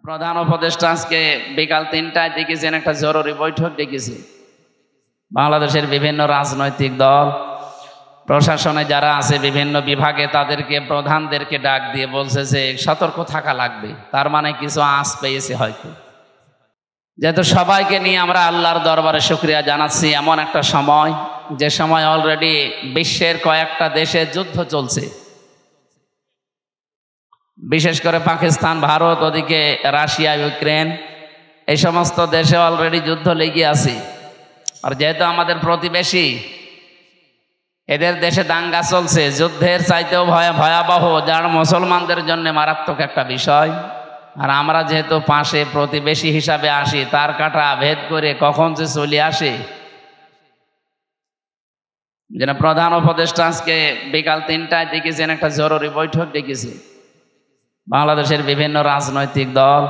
প্রধান উপদেষ্টা আজকে বিকাল ৩টায় দেখেছেন একটা জরুরি বৈঠক ডেকেছে। বাংলাদেশের বিভিন্ন রাজনৈতিক দল, প্রশাসনে যারা আছে বিভিন্ন বিভাগে তাদেরকে প্রধানদেরকে ডাক দিয়ে বলছে যে সতর্ক থাকা লাগবে। তার মানে কিছু আঁচ পেয়েছে হয়তো, যেহেতু সবাইকে নিয়ে আমরা আল্লাহর দরবারে শুকরিয়া জানাচ্ছি। এমন একটা সময়, যে সময় অলরেডি বিশ্বের কয়েকটা দেশে যুদ্ধ চলছে, বিশেষ করে পাকিস্তান, ভারত, ওদিকে রাশিয়া, ইউক্রেন, এই সমস্ত দেশে অলরেডি যুদ্ধ লেগে আছে। আর যেহেতু আমাদের প্রতিবেশী, এদের দেশে দাঙ্গা চলছে, যুদ্ধের চাইতেও ভয়াবহ, যার মুসলমানদের জন্য মারাত্মক একটা বিষয়। আর আমরা যেহেতু পাশে প্রতিবেশী হিসাবে আসি, তার কাটা ভেদ করে কখন যে চলে আসে। যেন প্রধান উপদেষ্টা আজকে বিকাল ৩টায় দেখেছেন একটা জরুরি বৈঠক ডেকেছে। বাংলাদেশের বিভিন্ন রাজনৈতিক দল,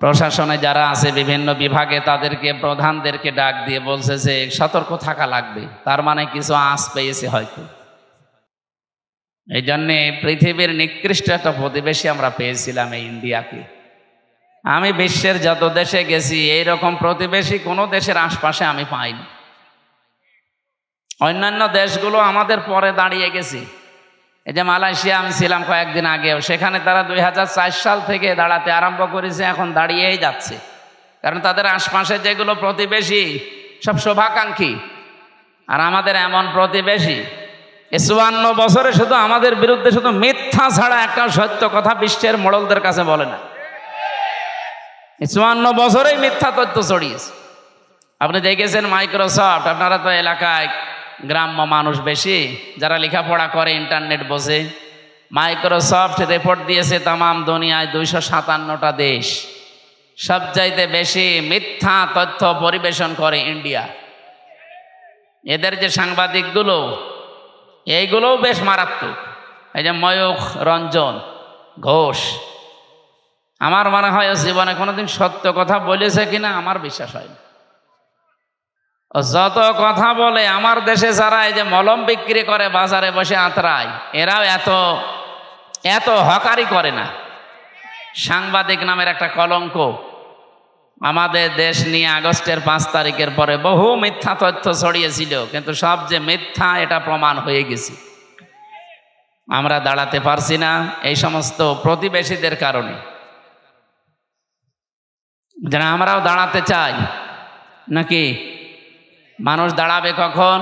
প্রশাসনে যারা আছে বিভিন্ন বিভাগে তাদেরকে প্রধানদেরকে ডাক দিয়ে বলছে যে সতর্ক থাকা লাগবে। তার মানে কিছু আঁচ পেয়েছে হয়তো। এই জন্যে পৃথিবীর নিকৃষ্ট একটা প্রতিবেশী আমরা পেয়েছিলাম এই ইন্ডিয়াকে। আমি বিশ্বের যত দেশে গেছি এইরকম প্রতিবেশী কোনো দেশের আশপাশে আমি পাইনি। অন্যান্য দেশগুলো আমাদের পরে দাঁড়িয়ে গেছে। এই যে মালয়েশিয়া আমি ছিলাম কয়েকদিন আগেও, সেখানে তারা 2004 সাল থেকে দাঁড়াতে আরম্ভ করেছে, এখন দাঁড়িয়েই যাচ্ছে। কারণ তাদের আশপাশে যেগুলো প্রতিবেশী সব শুভাকাঙ্ক্ষী, আর আমাদের এমন প্রতিবেশী 54 বছরে শুধু আমাদের বিরুদ্ধে শুধু মিথ্যা ছাড়া একটা সত্য কথা বিশ্বের মোড়লদের কাছে বলে না। 54 বছরেই মিথ্যা তথ্য ছড়িয়েছে। আপনি দেখেছেন মাইক্রোসফট, আপনারা তো এলাকায় গ্রাম্য মানুষ বেশি, যারা লেখাপড়া করে ইন্টারনেট বোঝে, মাইক্রোসফট রিপোর্ট দিয়েছে তামাম দুনিয়ায় 257টা দেশ সবচাইতে বেশি মিথ্যা তথ্য পরিবেশন করে ইন্ডিয়া। এদের যে সাংবাদিকগুলো, এইগুলোও বেশ মারাত্মক। এই যে ময়ূখ রঞ্জন ঘোষ, আমার মনে হয় জীবনে কোনোদিন সত্য কথা বলেছে কিনা আমার বিশ্বাস হয় না। যত কথা বলে, আমার দেশে যারা এই যে মলম বিক্রি করে বাজারে বসে আতরায়, এরাও এত হকারি করে না। সাংবাদিক নামের একটা কলঙ্ক আমাদের দেশ নিয়ে আগস্টের 5 তারিখের পরে বহু মিথ্যা তথ্য ছড়িয়েছিল, কিন্তু সব যে মিথ্যা এটা প্রমাণ হয়ে গেছে। আমরা দাঁড়াতে পারছি না এই সমস্ত প্রতিবেশীদের কারণে। যেন আমরাও দাঁড়াতে চাই নাকি? মানুষ দাঁড়াবে কখন?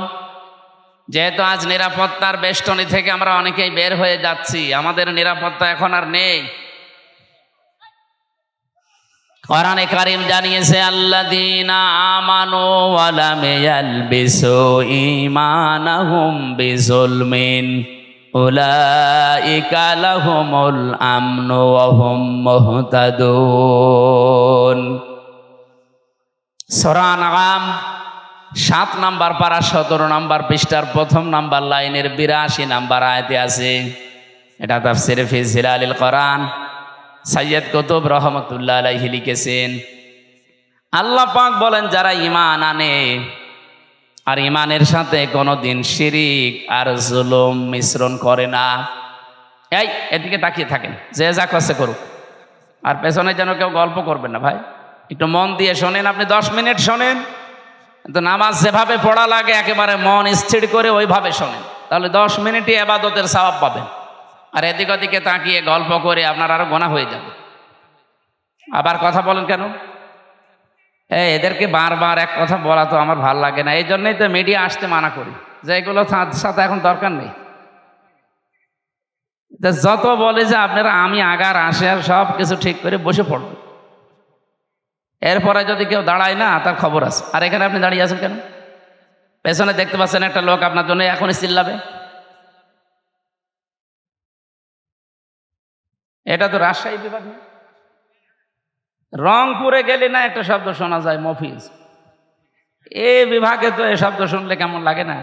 যেহেতু আজ নিরাপত্তার বেষ্টনী থেকে আমরা অনেকেই বের হয়ে যাচ্ছি, আমাদের নিরাপত্তা এখন আর নেই। কোরআনে কারীম জানিয়েছে, আল্লাযীনা আমানু ওয়া লাম ইয়ালবিসু ঈমানাহুম বিযুলমিন উলাইকা লাহুমুল আমনু ওয়া হুম মুহতাদুন। সূরা আনআম 7 নম্বর পারা 17 নম্বর পৃষ্ঠার 1ম নম্বর লাইনের 82 নম্বর আয়াতে আছে। এটা তাফসীরে ফি জিলালিল কোরআন সৈয়দ কুতুব রহমতুল্লাহ আলাইহি লিখেছেন। আল্লাহ পাক বলেন, যারা ঈমান আনে আর ঈমানের সাথে কোনোদিন শিরিক আর জুলুম মিশ্রণ করে না। এদিকে তাকিয়ে থাকেন, যে যা করছে করুক, আর পেছনে যেন কেউ গল্প করবেন না ভাই। একটু মন দিয়ে শোনেন। আপনি 10 মিনিট শোনেন, কিন্তু নামাজ যেভাবে পড়া লাগে একেবারে মন স্থির করে ওইভাবে শোনেন, তাহলে 10 মিনিটই ইবাদতের সওয়াব পাবেন। আর এদিক ওদিকে তাকিয়ে গল্প করে আপনার আরো গোনা হয়ে যাবে। আবার কথা বলেন কেন? এদেরকে বারবার এক কথা বলা তো আমার ভাল লাগে না। এই জন্যই তো মিডিয়া আসতে মানা করি, যে এগুলো সাথে এখন দরকার নেই। যত বলে যে আপনারা আমি আগার আসে আর সব কিছু ঠিক করে বসে পড়বে, এরপরে যদি কেউ দাঁড়ায় না তার খবর আছে। আর এখানে আপনি দাঁড়িয়ে আছেন কেন? পেছনে দেখতে পাচ্ছেন একটা লোক আপনার জন্য এখনই চিল্লাবে। এটা তো রাজশাহী বিভাগ না, রংপুরে গেলে না একটা শব্দ শোনা যায় মফিজ। এই বিভাগে তো এই শব্দ শুনলে কেমন লাগে না?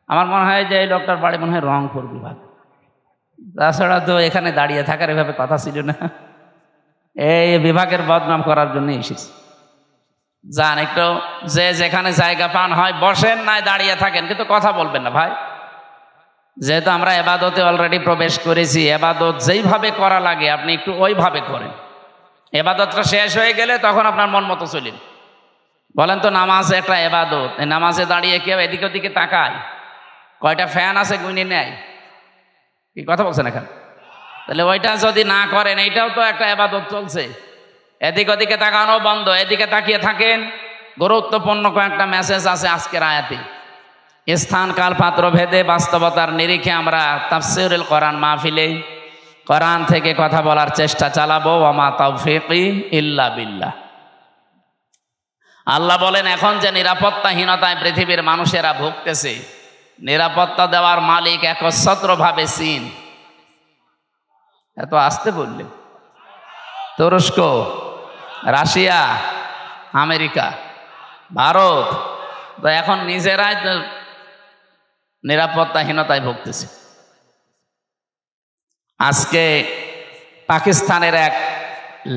আমার মনে হয় যে এই লোকটার বাড়ি মনে হয় রংপুর বিভাগ। তাছাড়া তো এখানে দাঁড়িয়ে থাকার এভাবে কথা ছিল না। এই বিভাগের বদনাম করার জন্য এসেছি। যান একটু, যে যেখানে জায়গা পান হয় বসেন, নাই দাঁড়িয়ে থাকেন, কিন্তু কথা বলবেন না ভাই। যেহেতু আমরা এবাদতে অলরেডি প্রবেশ করেছি, এবাদত যেইভাবে করা লাগে আপনি একটু ওইভাবে করেন। এবাদতটা শেষ হয়ে গেলে তখন আপনার মন মতো চলেন। বলেন তো নামাজ একটা এবাদত, এই নামাজে দাঁড়িয়ে কেউ এদিক ওদিকে তাকায়? কয়টা ফ্যান আছে গুনে নেয়? কি কথা বলছেন এখন? তাহলে ওইটা যদি না করেন, এইটাও তো একটা এবাদত চলছে। এদিক ওদিকে তাকানো বন্ধ, এদিকে তাকিয়ে থাকেন। গুরুত্বপূর্ণ কয়েকটা মেসেজ আছে আজকের আয়াতে। স্থান কাল পাত্র ভেদে বাস্তবতার নিরিখে আমরা তাফসীরুল কোরআন মাহফিলে কোরআন থেকে কথা বলার চেষ্টা চালাবো। ওয়া মা তাওফীকি ইল্লা বিল্লাহ। আল্লাহ বলেন, এখন যে নিরাপত্তাহীনতায় পৃথিবীর মানুষেরা ভুগতেছে, নিরাপত্তা দেওয়ার মালিক একচ্ছত্রভাবে চীন। এত আসতে বললে? তুরস্ক, রাশিয়া, আমেরিকা, ভারত তো এখন নিজেরাই নিরাপত্তাহীনতায় ভুগতেছে। আজকে পাকিস্তানের এক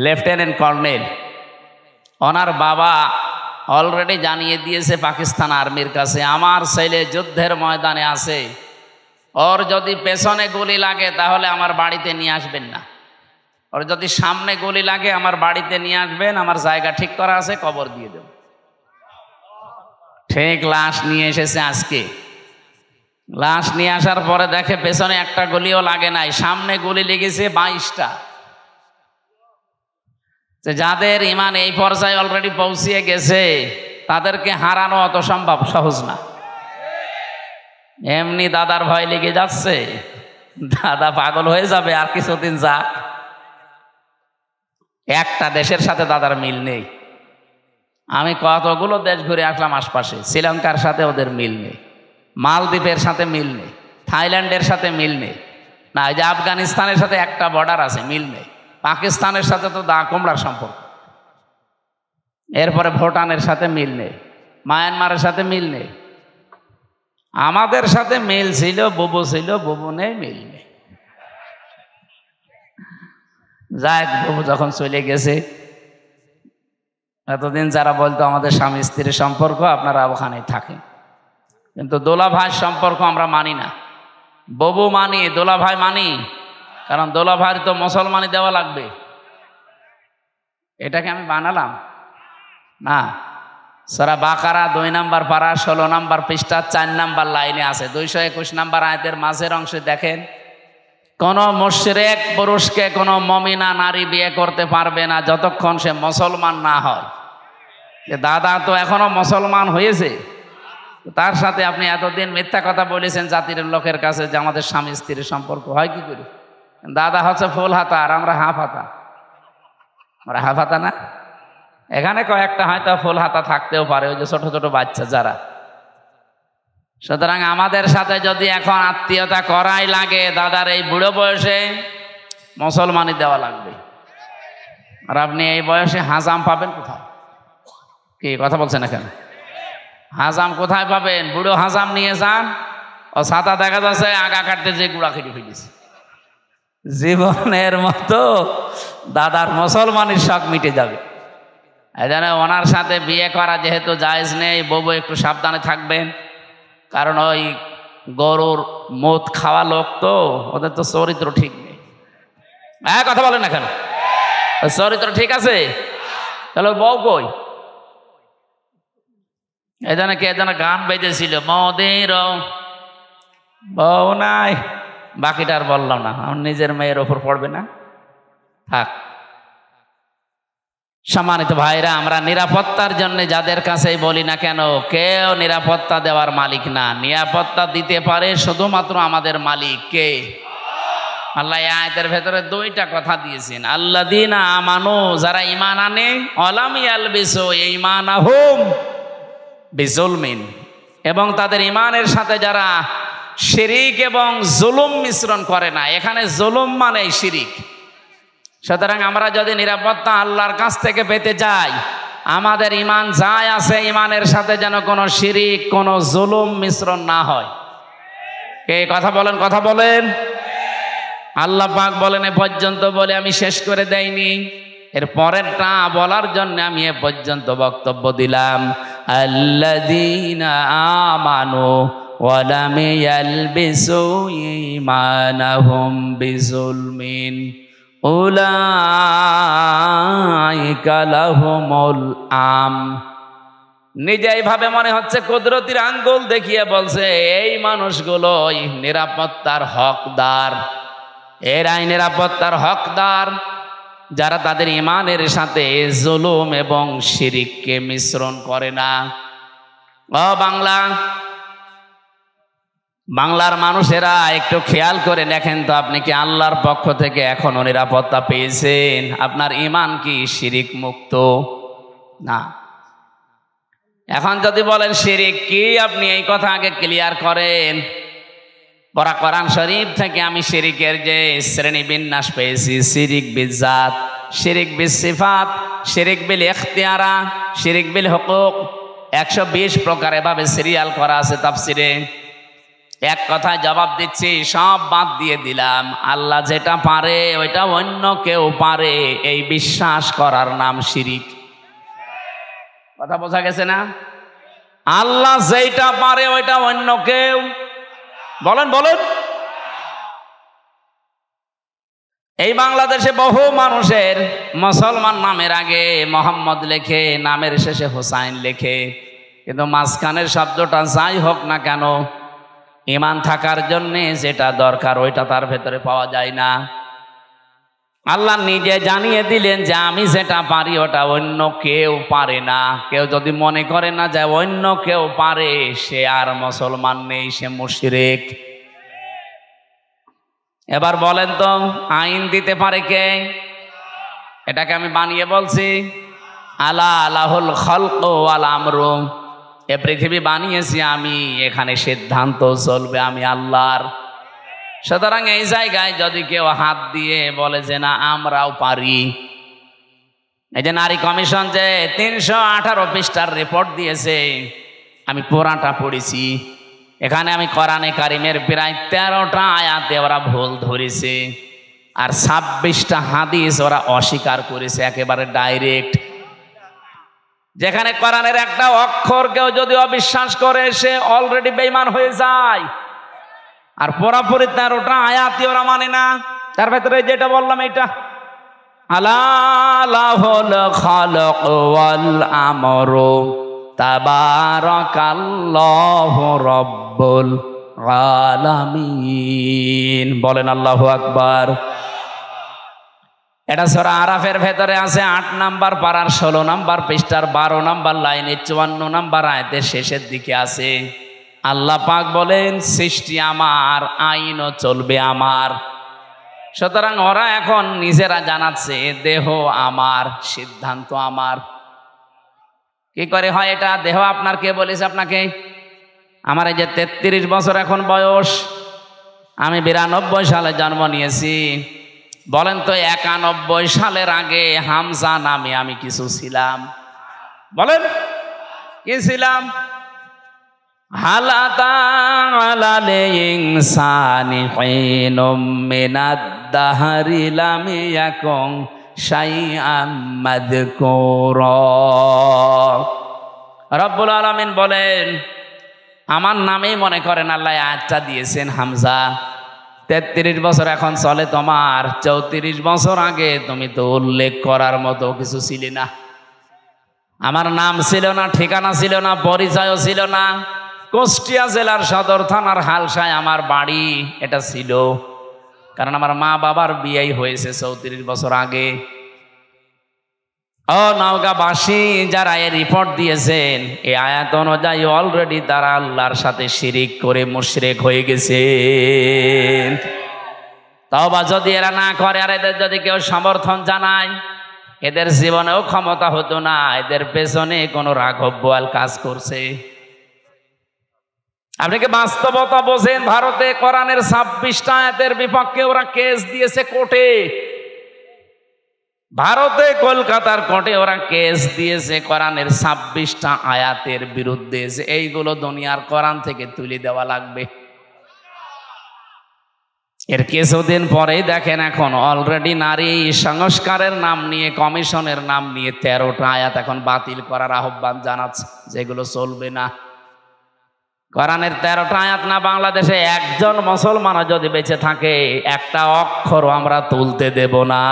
লেফটেন্যান্ট কর্নেল, ওনার বাবা অলরেডি জানিয়ে দিয়েছে পাকিস্তান আর্মির কাছে, আমার ছেলে যুদ্ধের ময়দানে আছে, ওর যদি পেছনে গুলি লাগে তাহলে আমার বাড়িতে নিয়ে আসবেন না, ওর যদি সামনে গুলি লাগে আমার বাড়িতে নিয়ে আসবেন, আমার জায়গা ঠিক করা আছে, কবর দিয়ে দেব। ঠিক লাশ নিয়ে এসেছে আজকে। লাশ নিয়ে আসার পরে দেখে পেছনে একটা গুলিও লাগে নাই, সামনে গুলি লেগেছে 22টা। যাদের ইমান এই পর্যায়ে অলরেডি পৌঁছিয়ে গেছে তাদেরকে হারানো অত সম্ভব সহজ না। এমনি দাদার ভয় লেগে যাচ্ছে, দাদা পাগল হয়ে যাবে আর কিছুদিন যাক। একটা দেশের সাথে দাদার মিল নেই। আমি কতগুলো দেশ ঘুরে আসলাম আশপাশে, শ্রীলঙ্কার সাথে ওদের মিল নেই, মালদ্বীপের সাথে মিল নেই, থাইল্যান্ডের সাথে মিল নেই, না এই যে আফগানিস্তানের সাথে একটা বর্ডার আছে, মিল নেই। পাকিস্তানের সাথে তো দা কুমড়ার সম্পর্ক। এরপরে ভুটানের সাথে মিল নেই, মায়ানমারের সাথে মিল নেই। আমাদের সাথে মিল ছিল, বুবু ছিল, বুবু নেই, মিল নেই। যাই, বুবু যখন চলে গেছে, এতদিন যারা বলতো আমাদের স্বামী স্ত্রীর সম্পর্ক, আপনারা ওখানেই থাকেন, কিন্তু দোলা ভাই সম্পর্ক আমরা মানি না। বুবু মানি, দোলা ভাই মানি, কারণ দোলা ভাইয়ের তো মুসলমানি দেওয়া লাগবে। এটাকে আমি বানালাম না। সূরা বাকারা 2 নম্বর পারা 16 নম্বর পৃষ্ঠা 4 নম্বর লাইনে আছে, 221 নম্বর আয়াতের মাঝের অংশে দেখেন, কোন মুশরিক পুরুষকে কোন মুমিনা নারী বিয়ে করতে পারবে না যতক্ষণ সে মুসলমান না হয়। দাদা তো এখনো মুসলমান হয়েছে, তার সাথে আপনি এতদিন মিথ্যা কথা বলেছেন জাতির লোকের কাছে যে আমাদের স্বামী স্ত্রীর সম্পর্ক হয় কি করে। দাদা হচ্ছে ফুল হাতা আর আমরা হাফ হাতা। আমরা হাফ হাতা না, এখানে কয়েকটা হয়তো ফুল হাতা থাকতেও পারে, ওই যে ছোট ছোট বাচ্চা যারা। সুতরাং আমাদের সাথে যদি এখন আত্মীয়তা করাই লাগে, দাদার এই বুড়ো বয়সে মুসলমানি দেওয়া লাগবে। আর আপনি এই বয়সে হাজাম পাবেন কোথায়? কি কথা বলছেন এখানে? হাজাম কোথায় পাবেন? বুড়ো হাজাম নিয়ে যান, ও ছাতা দেখা যাচ্ছে আগা কাটতে যে গুড়া খেটে ফেলেছে। জীবনের মতো দাদার মুসলমানের শখ মিটে যাবে। এই জন্য ওনার সাথে বিয়ে করা যেহেতু জায়েজ নেই, বউ একটু সাবধানে থাকবেন, কারণ ওই গরুর মদ খাওয়া লোক তো, ওদের তো চরিত্র ঠিক নেই। হ্যাঁ কথা বলেন না কেন? চরিত্র ঠিক আছে, তাহলে বউ কই? এজন্য কি এজন্য গান বেজেছিল, মদের বউ নাই, বাকিটা আর বললাম না, আমার নিজের মেয়ের ওপর পড়বে না, থাক। সম্মানিত ভাইরা, আমরা নিরাপত্তার জন্য যাদের কাছেই বলি না কেন, কেউ নিরাপত্তা দেওয়ার মালিক না। নিরাপত্তা দিতে পারে শুধুমাত্র আমাদের মালিক কে? আল্লাহ আয়াতের ভেতরে 2টা কথা দিয়েছেন, আল্লাযীনা আমানু, যারা ঈমান আনে, ওয়ালাম ইয়ালবিসু ঈমানাহুম বিজুলমিন, এবং তাদের ঈমানের সাথে যারা শিরিক এবং জুলুম মিশ্রণ করে না। এখানে জুলুম মানে শিরিক। সুতরাং আমরা যদি নিরাপত্তা আল্লাহর কাছ থেকে পেতে যাই, আমাদের ঈমান যাই আছে, ঈমানের সাথে যেন কোনো শিরিক, কোনো জুলুম মিশ্রণ না হয়। কে কথা বলেন? কথা বলেন। আল্লাহ পাক বলেন, এ পর্যন্ত বলে আমি শেষ করে দেইনি, এর পরেরটা বলার জন্য আমি এ পর্যন্ত বক্তব্য দিলাম। আল্লাযীনা আমানু ওয়া লাম ইয়ালবিসু ঈমানাহুম বিজুলমিন উলাইকা উলাইকা লাহুমুল আম। নিজে এইভাবে মনে হচ্ছে কুদরতির আঙ্গুল দেখিয়ে বলছে এই মানুষগুলোই নিরাপত্তার হকদার, এরাই নিরাপত্তার হকদার যারা তাদের ঈমানের সাথে জুলুম এবং শিরিককে মিশ্রণ করে না। ও বাংলার মানুষেরা একটু খেয়াল করে দেখেন তো, আপনি কি আল্লাহর পক্ষ থেকে এখনো নিরাপত্তা পেয়েছেন? আপনার ঈমান কি শিরিক মুক্ত? না। এখন যদি বলেন শিরিক কি, আপনি এই কথা আগে ক্লিয়ার করেন। পরা কোরআন শরীফ থেকে আমি শিরিকের যে শ্রেণী বিন্যাস পেয়েছি, শিরিক বিল জাত, শিরিক বিল সিফাত, শিরিক বিল ইখতিয়ারা, শিরিক বিল হুকুক, 120 প্রকার এভাবে সিরিয়াল করা আছে তাফসিরে। এক কথায় জবাব দিচ্ছি, সব বাদ দিয়ে দিলাম। আল্লাহ যেটা পারে ওইটা অন্য কেউ পারে, এই বিশ্বাস করার নাম শিরিক। কথা বোঝা গেছে না? আল্লাহ যেটা পারে ওইটা অন্য কেউ, বলেন। এই বাংলাদেশে বহু মানুষের মুসলমান নামের আগে মোহাম্মদ লেখে, নামের শেষে হোসাইন লেখে, কিন্তু মাঝখানের শব্দটা যাই হোক না কেন, ঈমান থাকার জন্যে যেটা দরকার ওইটা তার ভেতরে পাওয়া যায় না। আল্লাহ নিজে জানিয়ে দিলেন যে আমি যেটা পারি ওটা অন্য কেউ পারে না। কেউ যদি মনে করে না যে অন্য কেউ পারে, সে আর মুসলমান নেই, সে মুশরিক। এবার বলেন তো, আইন দিতে পারে কে? এটাকে আমি বানিয়ে বলছি? আলা লাহুল খালকু ওয়াল আমরু, এ পৃথিবী বানিয়েছি আমি, এখানে সিদ্ধান্ত চলবে আমি আল্লাহর। সুতরাং এই জায়গায় যদি কেউ হাত দিয়ে বলে যে না আমরাও পারি, এই যে নারী কমিশন যে 318 পৃষ্ঠার রিপোর্ট দিয়েছে, আমি পুরাটা পড়েছি। এখানে আমি কোরআনে কারিমের প্রায় 13টা আয়াতে ওরা ভুল ধরেছে, আর 26টা হাদিস ওরা অস্বীকার করেছে একেবারে ডাইরেক্ট। যেখানে কোরআনের একটা অক্ষর কেউ যদি অবিশ্বাস করে, সে অলরেডি বেঈমান হয়ে যায়। আর পুরাপুরি 13টা আয়াতই ওরা মানে না। তার ভেতরে যেটা বললাম এটা, আলা লাহুল খালাকু ওয়াল আমরু তাবারাকাল্লাহু রাব্বুল আলামিন। বলেন আল্লাহু আকবার। এটা সূরা আরাফের ভেতরে আছে 8 নাম্বার পারার 16 নাম্বার পৃষ্ঠার 12 নাম্বার লাইনে 54 নাম্বার আয়াতের শেষের দিকে আছে। আল্লাহ পাক বলেন সৃষ্টি আমার, আইনও চলবে আমার। সুতরাং ওরা এখন নিজেরা জানাচ্ছে দেহ আমার, সিদ্ধান্ত আমার। কি করে হয় এটা? দেহ আপনার কে বলেছে আপনাকে? আমার এই যে 33 বছর এখন বয়স, আমি 92 সালে জন্ম নিয়েছি। বলেন তো 91 সালের আগে হামজা নামে আমি কিছু ছিলাম? বলেন কি ছিলাম? হালাতা আলাল ইনসানি হিনুম মিনাদ দাহরি লাম ইয়াকুন শাইআম মাযকুরা। রব্বুল আলামিন বলেন আমার নামেই মনে করেন আল্লাহ আয়াতটা দিয়েছেন হামজা। 33 বছর এখন চলে তোমার, 34 বছর আগে তুমি তো উল্লেখ করার মতো কিছু ছিলে না। আমার নাম ছিল না, ঠিকানা ছিল না, পরিচয়ও ছিল না। কুষ্টিয়া জেলার সদর থানার হালসায় আমার বাড়ি, এটা ছিল। কারণ আমার মা বাবার বিয়েই হয়েছে 34 বছর আগে। ও নওগাঁবাসী যারা এই রিপোর্ট দিয়েছেন, এই আয়াত অনুযায়ী অলরেডি তারা আল্লাহর সাথে শিরিক করে মুশরিক হয়ে গেছে। তওবা যদি এরা না করে, আর এদের যদি কেউ সমর্থন জানায়, এদের জীবনেও ক্ষমতা হতো না। এদের পেছনে কোনো রাঘব বোয়াল কাজ করছে। আপনি কি বাস্তবতা বোঝেন? ভারতে কোরআনের 26টা আয়াতের বিপক্ষে ওরা কেস দিয়েছে কোর্টে। ভারতে কলকাতার কোর্টে ওরা কেস দিয়েছে কোরআনের 26টা আয়াতের বিরুদ্ধে, যে এইগুলো দুনিয়ার কোরআন থেকে তুলে দেওয়া লাগবে। এর কিছুদিন পরেই দেখেন এখন অলরেডি নারী সংস্কারের নাম নিয়ে, কমিশনের নাম নিয়ে 13টা আয়াত এখন বাতিল করার আহ্বান জানাচ্ছে, যেগুলো চলবে না। কোরআনের 13টা আয়াত না বাংলাদেশে একজন মুসলমানও যদি বেঁচে থাকে, একটা অক্ষরও আমরা তুলতে দেব না।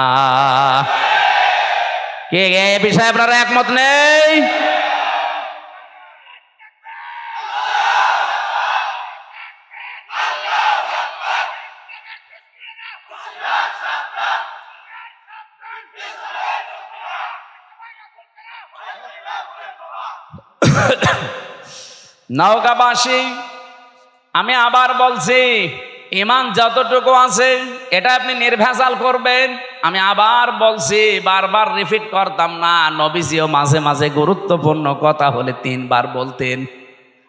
কে এ বিষয়ে আপনারা একমত নেই? নওগাঁবাসী, আমি আবার বলছি, ঈমান যতটুকু আছে এটা আপনি নির্ভেজাল করবেন। আমি আবার বলছি, বারবার রিপিট করতাম না, নবীজিও মাঝে মাঝে গুরুত্বপূর্ণ কথা হলে 3 বার বলতেন,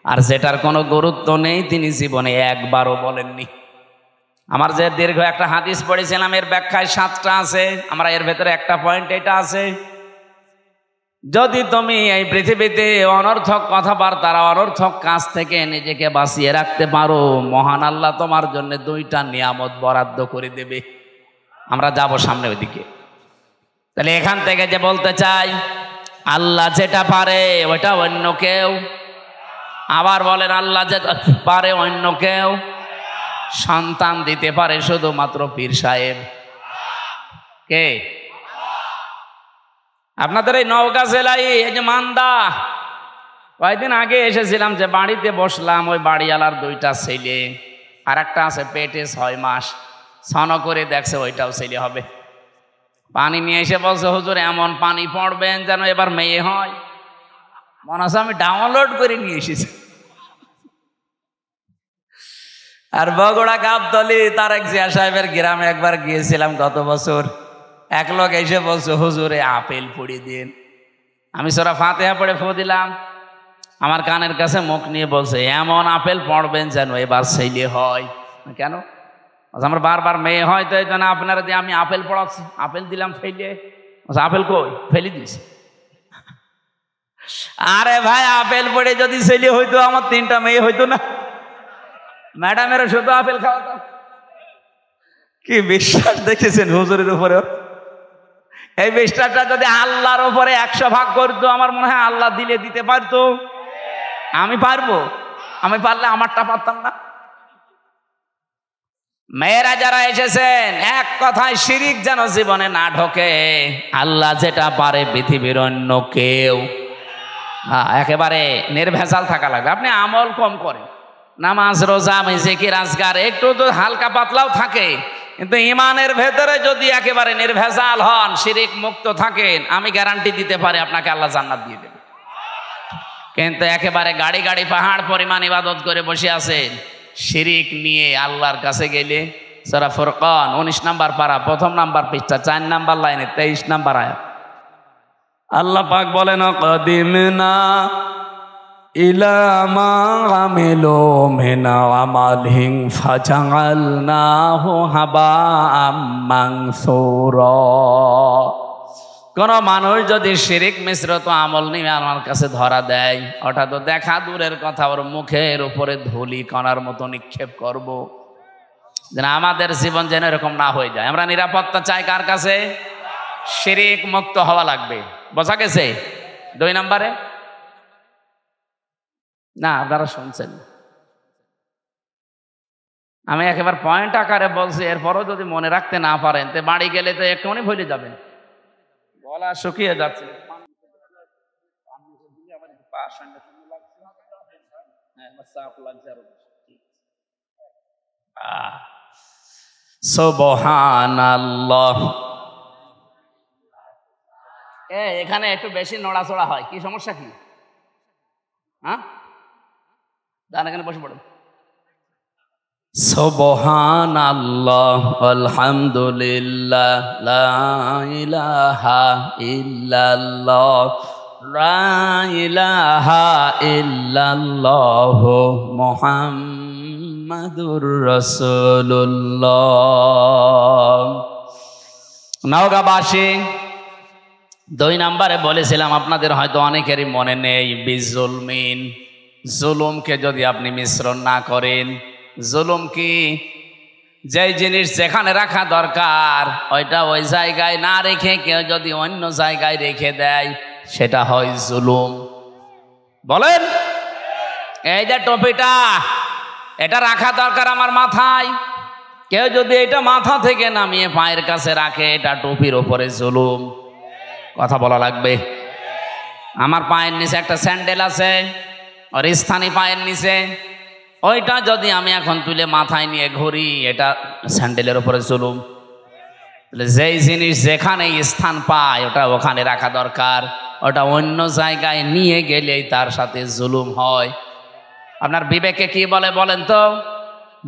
আর যেটার কোনো গুরুত্ব নেই তিনি জীবনে একবারও বলেননি। আমার যে দীর্ঘ একটা হাদিস পড়েছিলাম, এর ব্যাখ্যায় 7টা আছে, আমরা এর ভেতরে একটা পয়েন্ট এটা আছে, যদি তুমি এই পৃথিবীতে অনর্থক কথাবার্তা, অনর্থক কাজ থেকে নিজেকে বাঁচিয়ে রাখতে পারো, মহান আল্লাহ তোমার জন্য 2টা নিয়ামত বরাদ্দ করে দেবে। আমরা যাব সামনে ওইদিকে। তাহলে এখান থেকে যে বলতে চাই, আল্লাহ যেটা পারে ওইটা অন্য কেউ, আবার বলেন আল্লাহ যেটা পারে অন্য কেউ, সন্তান দিতে পারে শুধুমাত্র পীর সাহেব। কে? আপনাদের এই নওগাঁ জেলায় এই যে মান্দা, কয়েকদিন আগে এসেছিলাম, যে বাড়িতে বসলাম, ওই বাড়িওয়ালার 2টা ছেলে, আর একটা আছে পেটে 6 মাস, ছন করে দেখছে ওইটাও ছেলে হবে। পানি নিয়ে এসে বলছে, হুজুর এমন পানি পড়বেন যেন এবার মেয়ে হয়। মনে হচ্ছে আমি ডাউনলোড করে নিয়ে এসেছি। আর বগুড়া গাবতলী তারেক জিয়া সাহেবের গ্রামে একবার গিয়েছিলাম গত বছর, এক লোক এসে বলছে, হুজুরে আপেল পড়িয়ে দিন। আমি সূরা ফাতিহা পড়ে ফু দিলাম, আমার কানের কাছে মুখ নিয়ে বলছে, এমন আপেল পড়বেন যেন এবার ছেলে হয়। কেন? আমার বারবার মেয়ে হয়, তো এই জন্য আপনারা দিয়ে আমি আপেল পড়াচ্ছি। আপেল দিলাম ফেলে, আপেল কই? ফেলে দিয়েছি। আরে ভাই, আপেল পড়ে যদি ছেলে হইতো আমার 3টা মেয়ে হইতো না? ম্যাডামের শুধু আপেল খাওয়াতো। কি বিশ্বাস দেখেছেন হুজুরের উপরে? এই বিশ্বাসটা যদি আল্লাহর উপরে 100 ভাগ করতো, আমার মনে হয় আল্লাহ দিলে দিতে পারতো। আমি পারবো? আমি পারলে আমারটা পারতাম না? মেয়েরা যারা এসেছেন, এক কথায় শিরিক যেন জীবনে না ঢোকে। আল্লাহ যেটা পারে পৃথিবীর অন্য কেউ। একেবারে নির্ভেজাল থাকা লাগবে। আপনি আমল কম করেন, নামাজ রোজা জিকির আজকার একটু তো হালকা পাতলাও থাকে, কিন্তু ইমানের ভেতরে যদি একেবারে নির্ভেজাল হন, শিরিক মুক্ত থাকেন, আমি গ্যারান্টি দিতে পারি আপনাকে আল্লাহ জান্নাত দিয়ে দেবে। কিন্তু একেবারে গাড়ি গাড়ি পাহাড় পরিমাণ ইবাদত করে বসে আছেন, শিরিক নিয়ে আল্লাহর কাছে গেলে, সূরা ফুরকান 19 নম্বর পারা 1ম নম্বর পৃষ্ঠা 4 নম্বর লাইনে 23 নম্বর আয়াত, আল্লাহ পাক বলেন, কাদিমনা ইলা মা আমিলু মিন আমালিন ফাজাআলনাহু হাবাআম মানসুরা। কোন মানুষ যদি শিরিক মিশ্রিত আমল নিয়ে আমার কাছে ধরা দেয়, ওটা তো দেখা দূরের কথা, ওর মুখের উপরে ধুলি কণার মতো নিক্ষেপ করব। যেন আমাদের জীবন যেন এরকম না হয়ে যায়। আমরা নিরাপত্তা চাই কার কাছে? শিরিক মুক্ত হওয়া লাগবে। বোঝা গেছে? 2 নম্বরে না, আপনারা শুনছেন, আমি একেবারে পয়েন্ট আকারে বলছি, এরপরও যদি মনে রাখতে না পারেন, তো বাড়ি গেলে তো এক্ষুনি ভুলে যাবেন, গলা শুকিয়ে যাচ্ছে। সুবহানাল্লাহ। এখানে একটু বেশি নড়াচড়া হয়, কি সমস্যা কি? হ্যাঁ, দাঁড়ান, এখানে বসে পড়ুন। সুবহানাল্লাহ, আলহামদুলিল্লাহ, লা ইলাহা ইল্লাল্লাহ, লা ইলাহা ইল্লাল্লাহ, মুহাম্মাদুর রাসূলুল্লাহ। নওগাঁবাসী, 2 নম্বরে বলেছিলাম, আপনাদের হয়তো অনেকেরই মনে নেই, বিজুলমিন, জুলুমকে যদি আপনি মিশ্রণ না করেন। জুলুম কি? যেই জিনিস যেখানে রাখা দরকার ওইটা ওই জায়গায় না রেখে কেউ যদি অন্য জায়গায় রেখে দেয়, সেটা হয় জুলুম। বলেন, এই যে টুপিটা, এটা রাখা দরকার আমার মাথায়, কেউ যদি এটা মাথা থেকে নামিয়ে পায়ের কাছে রাখে, এটা টুপির ওপরে জুলুম। কথা বলা লাগবে। আমার পায়ের নিচে একটা স্যান্ডেল আছে, ওর স্থানীয় পায়ের নিচে, ওইটা যদি আমি এখন তুলে মাথায় নিয়ে ঘুরি, এটা স্যান্ডেলের উপরে জুলুম। যেই জিনিস যেখানে স্থান পায় ওটা ওখানে রাখা দরকার, ওটা অন্য জায়গায় নিয়ে গেলেই তার সাথে জুলুম হয়। আপনার বিবেকে কি বলে বলেন তো?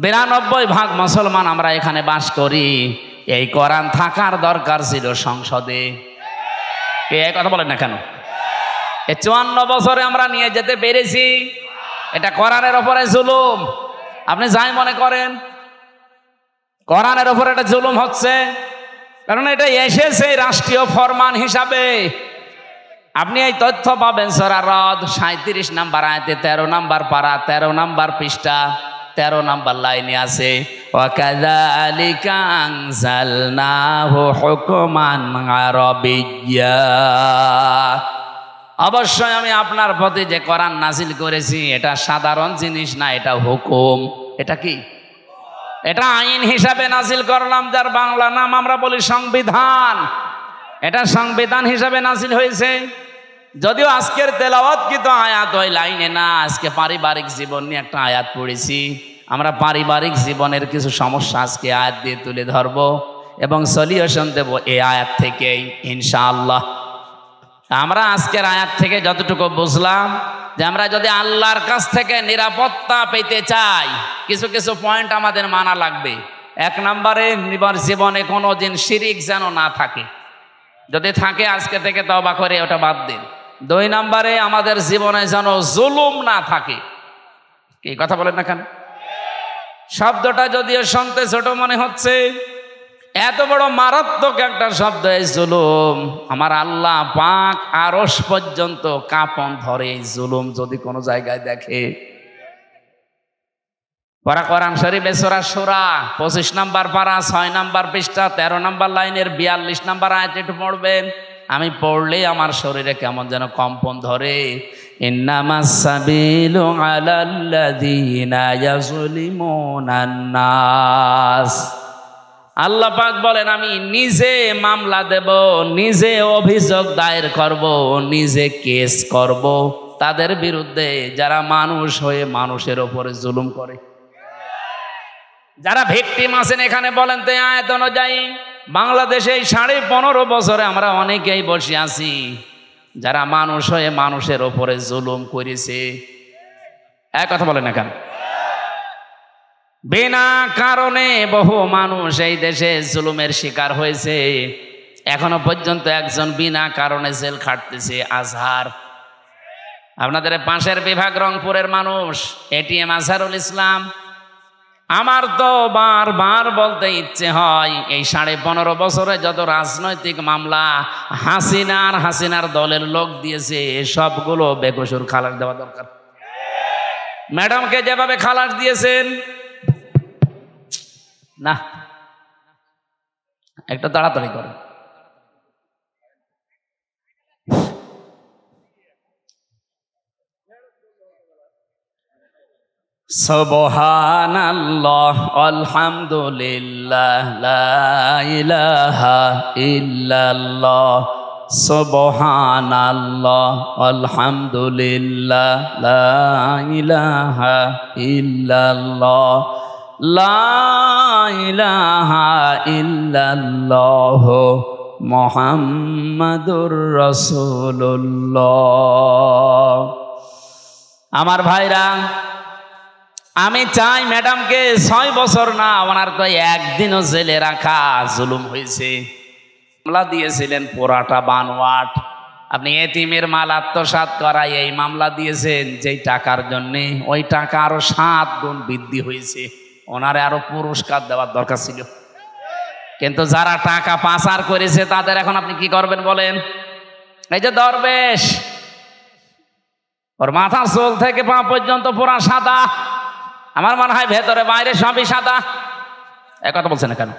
92% মুসলমান আমরা এখানে বাস করি, এই কোরআন থাকার দরকার ছিল সংসদে। এই কথা বলেন না কেন? এই 54 বছরে আমরা নিয়ে যেতে পেরেছি, এটা কোরআনের ওপরে জুলুম। আপনি যাই মনে করেন, কোরআনের ওপরে এটা জুলুম হচ্ছে, কারণ এটা এসেছে রাষ্ট্রীয় ফরমান হিসাবে। আপনি এই তথ্য পাবেন সূরা রদ 37 নম্বর আয়াতে, 13 নম্বর পারা, 13 নম্বর পৃষ্ঠা, 13 নম্বর লাইনে আছে, ওয়াকাযালিকা আনজালনাহু হুকমান আরাবিয়্যা। অবশ্যই আমি আপনার প্রতি যে কোরআন নাজিল করেছি এটা সাধারণ জিনিস না, এটা হুকুম। এটা কি? এটা আইন হিসাবে নাজিল করলাম, যার বাংলা নাম আমরা বলি সংবিধান। এটা সংবিধান হিসাবে নাজিল হয়েছে। যদিও আজকের তেলাওয়াতকৃত আয়াত ওই লাইনে না, আজকে পারিবারিক জীবন নিয়ে একটা আয়াত পড়েছি। আমরা পারিবারিক জীবনের কিছু সমস্যা আজকে আয়াত দিয়ে তুলে ধরব এবং সলিউশন দেব এই আয়াত থেকেই ইনশাআল্লাহ। আমরা আজকের আয়াত থেকে যতটুকু বুঝলাম যে আমরা যদি আল্লাহর কাছ থেকে নিরাপত্তা পেতে চাই, কিছু কিছু পয়েন্ট আমাদের মানা লাগবে। 1 নম্বরে, জীবনে কোনো দিন শিরিক যেন না থাকে, যদি থাকে আজকে থেকে তওবা করে ওটা বাদ দিন। 2 নম্বরে, আমাদের জীবনে যেন জুলুম না থাকে। কি কথা বলেন না কেন? শব্দটা যদিও শুনতে ছোট মনে হচ্ছে, এত বড় মারাত্মক একটা শব্দ এই জুলুম। আমার আল্লাহ পাক আরশ পর্যন্ত কাঁপন ধরে এই জুলুম যদি কোনো জায়গায় দেখে। পরা কোরআন শরীফে সূরা সূরা 25 নম্বর পারা, 6 নম্বর পৃষ্ঠা, 13 নম্বর লাইনের 42 নম্বর আয়াত একটু পড়বেন। আমি পড়লে আমার শরীরে কেমন যেন কম্পন ধরে। ইন্নামাস সাবিলু আলাল্লাযীনা ইয়াযলিমুনান নাস। আল্লাহ পাক বলেন, আমি নিজে মামলা দেব, নিজে অভিযোগ দায়ের করব, নিজে কেস করব তাদের বিরুদ্ধে যারা মানুষ হয়ে মানুষের ওপরে জুলুম করে। যারা ভিকটিম আছেন এখানে বলেন তো, আয়াত অনুযায়ী বাংলাদেশে 15.5 বছরে আমরা অনেকেই বসে আছি যারা মানুষ হয়ে মানুষের ওপরে জুলুম করেছে। এক কথা বলেন না কেন? বিনা কারণে বহু মানুষ এই দেশে জুলুমের শিকার হয়েছে। এখনো পর্যন্ত একজন বিনা কারণে জেল খাটতেছে, আজহার। আপনাদের পাশের বিভাগ রংপুরের মানুষ, এটিএম আজহারুল ইসলাম। আমার তো বারবার বলতে ইচ্ছে হয়, এই 15.5 বছরে যত রাজনৈতিক মামলা হাসিনার দলের লোক দিয়েছে, সবগুলো বেকসুর খালাস দেওয়া দরকার। ম্যাডামকে যেভাবে খালাস দিয়েছেন, না একটু তাড়াতাড়ি করেন। সুবহানাল্লাহ আলহামদুলিল্লাহ লা ইলাহা ইল্লাল্লাহ। সুবহানাল্লাহ আলহামদুলিল্লাহ লা ইলাহা ইল্লাল্লাহ। লা ইলাহা ইল্লাল্লাহ মুহাম্মাদুর রাসূলুল্লাহ। আমার ভাইরা, আমি চাই ম্যাডামকে 6 বছর না, ওনার তো একদিনও জেলে রাখা জুলুম হয়েছে। মামলা দিয়েছিলেন পোড়াটা বানোয়াট। আপনি এতিমের মাল আত্মসাৎ করায় এই মামলা দিয়েছেন, যেই টাকার জন্যে ওই টাকা আরো 7 গুণ বৃদ্ধি হয়েছে। ওনারে আরো পুরস্কার দেওয়ার দরকার ছিল। কিন্তু যারা টাকা পাচার করেছে তাদের এখন আপনি কি করবেন বলেন? এই যে দরবেশ, ওর মাথার চুল থেকে পা পর্যন্ত পুরা সাদা, আমার মনে হয় ভেতরে বাইরে সবই সাদা। এক কথা বলছেন না কেন?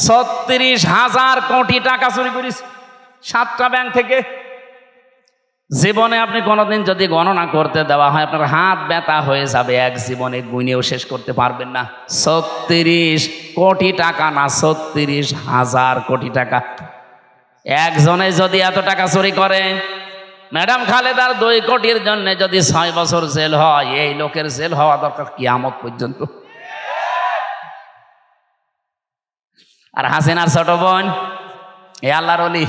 36,000 কোটি টাকা চুরি করেছে 7টা ব্যাংক থেকে। জীবনে আপনি কোনোদিন যদি গণনা করতে দেওয়া হয়, আপনার হাত ব্যথা হয়ে যাবে, এক জীবনে গুনেও শেষ করতে পারবেন না। 36 কোটি টাকা না, 36,000 কোটি টাকা। একজনে যদি এত টাকা চুরি করে, ম্যাডাম খালেদার 2 কোটির জন্য যদি 6 বছর জেল হয়, এই লোকের জেল হওয়া দরকার কিয়ামত পর্যন্ত। আর হাসিনার ছোট বোন এ আল্লাহর ওলি,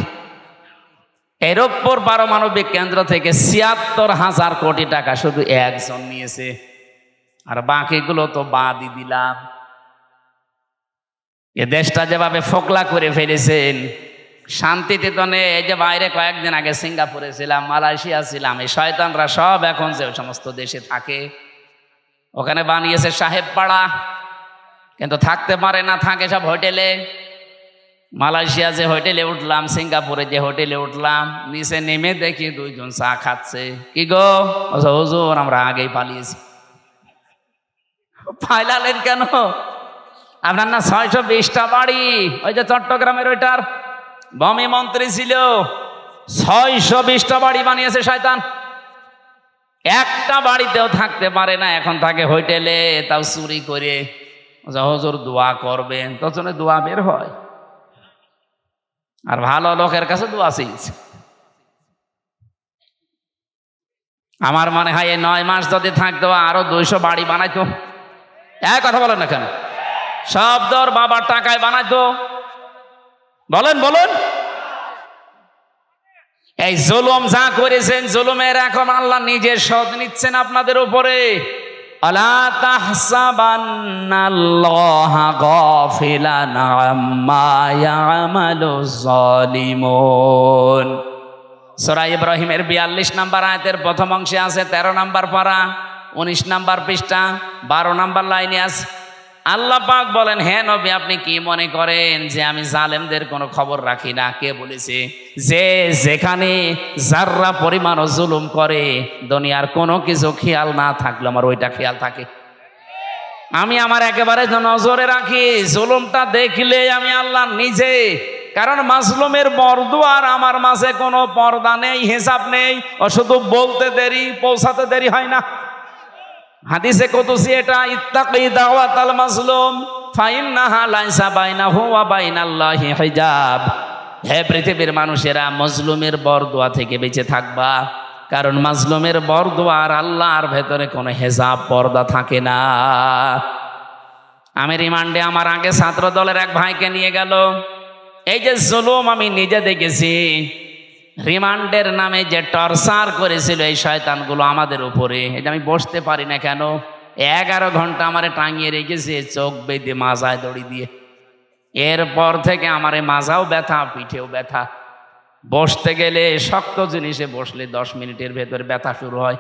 এরপর পারমাণবিক কেন্দ্র থেকে ৭৬,০০০ কোটি টাকা শুধু একজন নিয়েছে, আর বাকিগুলো তো বাদই দিলাম। এ দেশটা যেভাবে ফোকলা করে ফেলেছেন, শান্তিতে তো নেই। এই যে বাইরে কয়েকদিন আগে সিঙ্গাপুরে ছিলাম, মালয়েশিয়া ছিলাম, এই শয়তানরা সব এখন যে সমস্ত দেশে থাকে, ওখানে বানিয়েছে সাহেব পাড়া, কিন্তু থাকতে পারে না, থাকে সব হোটেলে। মালয়েশিয়া যে হোটেলে উঠলাম, সিঙ্গাপুরে যে হোটেলে উঠলাম, নিচে নেমে দেখি 2 জন চা খাচ্ছে। কি গো? হুজুর আমরা আগেই পালিয়েছি। পালালেন কেন? আপনার না 620টা বাড়ি, ওই যে চট্টগ্রামের ওইটার ভূমি মন্ত্রী ছিল, 620টা বাড়ি বানিয়েছে শয়তান। একটা বাড়িতেও থাকতে পারে না, এখন থাকে হোটেলে, তাও চুরি করে। হুজুর দোয়া করবেন, তখন দোয়া বের হয়। আর ভালো লোকের কাছে দোয়া চেয়েছে। আমার মনে হয় এই 9 মাস যদি থাকতো আরো 200 বাড়ি বানাইতো। এক কথা বলেন না কেন? সব দর বাবার টাকায় বানাইতো। বলেন বলেন। এই জুলুম যা করেছেন, জুলুমের এখন আল্লাহ নিজে শোধ নিচ্ছেন আপনাদের উপরে। আলা তাহসাবান্নাল্লাহা গাফিলান আম্মা ইয়ামালুজ জালিমুন। সূরা ইব্রাহিমের 42 নম্বর আয়াতের প্রথম অংশে আছে, 13 নম্বর পারা, 19 নম্বর পৃষ্ঠা, 12 নম্বর লাইনে আছে। আল্লাহ পাক বলেন, হে নবী আপনি কি মনে করেন যে আমি জালেমদের কোনো খবর রাখি না? কে বলেছে? যে যেখানে যাররা পরিমাণ জুলুম করে, দুনিয়ার কোনো কিছু খেয়াল না থাকলে আমার ওইটা খেয়াল থাকে। আমি আমার একেবারে নজরে রাখি, জুলুমটা দেখলে আমি আল্লাহ নিজে। কারণ মাজলুমের বরদুয়ার আমার মাঝে কোনো পর্দা নেই, হিসাব নেই, ও শুধু বলতে দেরি, পৌঁছাতে দেরি হয় না। হাদিসে কুদসি এটা, ইত্তাকি দাওয়াতাল মাজলুম ফাইন্নাহা লাইসা বাইনাহু ওয়া বাইনাল্লাহি হিজাব। হে পৃথিবীর মানুষেরা, মাজলুমের বরদুয়া থেকে বেঁচে থাকবা, কারণ মাজলুমের বরদুয়া আর আল্লাহর ভেতরে কোনো হিজাব, পর্দা থাকে না। আমি রিমান্ডে আমার আগে ছাত্র দলের এক ভাইকে নিয়ে গেল। এই যে জুলুম আমি নিজে দেখেছি, রিমান্ডের নামে যে টর্চার করেছিল এই শয়তানগুলো আমাদের উপরে, এটা আমি বসতে পারি না কেন? 11 ঘন্টা আমারে টাঙিয়ে রেখেছে চোখ বেঁধে, মাজায় দড়ি দিয়ে। এরপর থেকে আমার মাজাও ব্যথা, পিঠেও ব্যথা। বসতে গেলে শক্ত জিনিসে বসলে 10 মিনিটের ভেতরে ব্যথা শুরু হয়।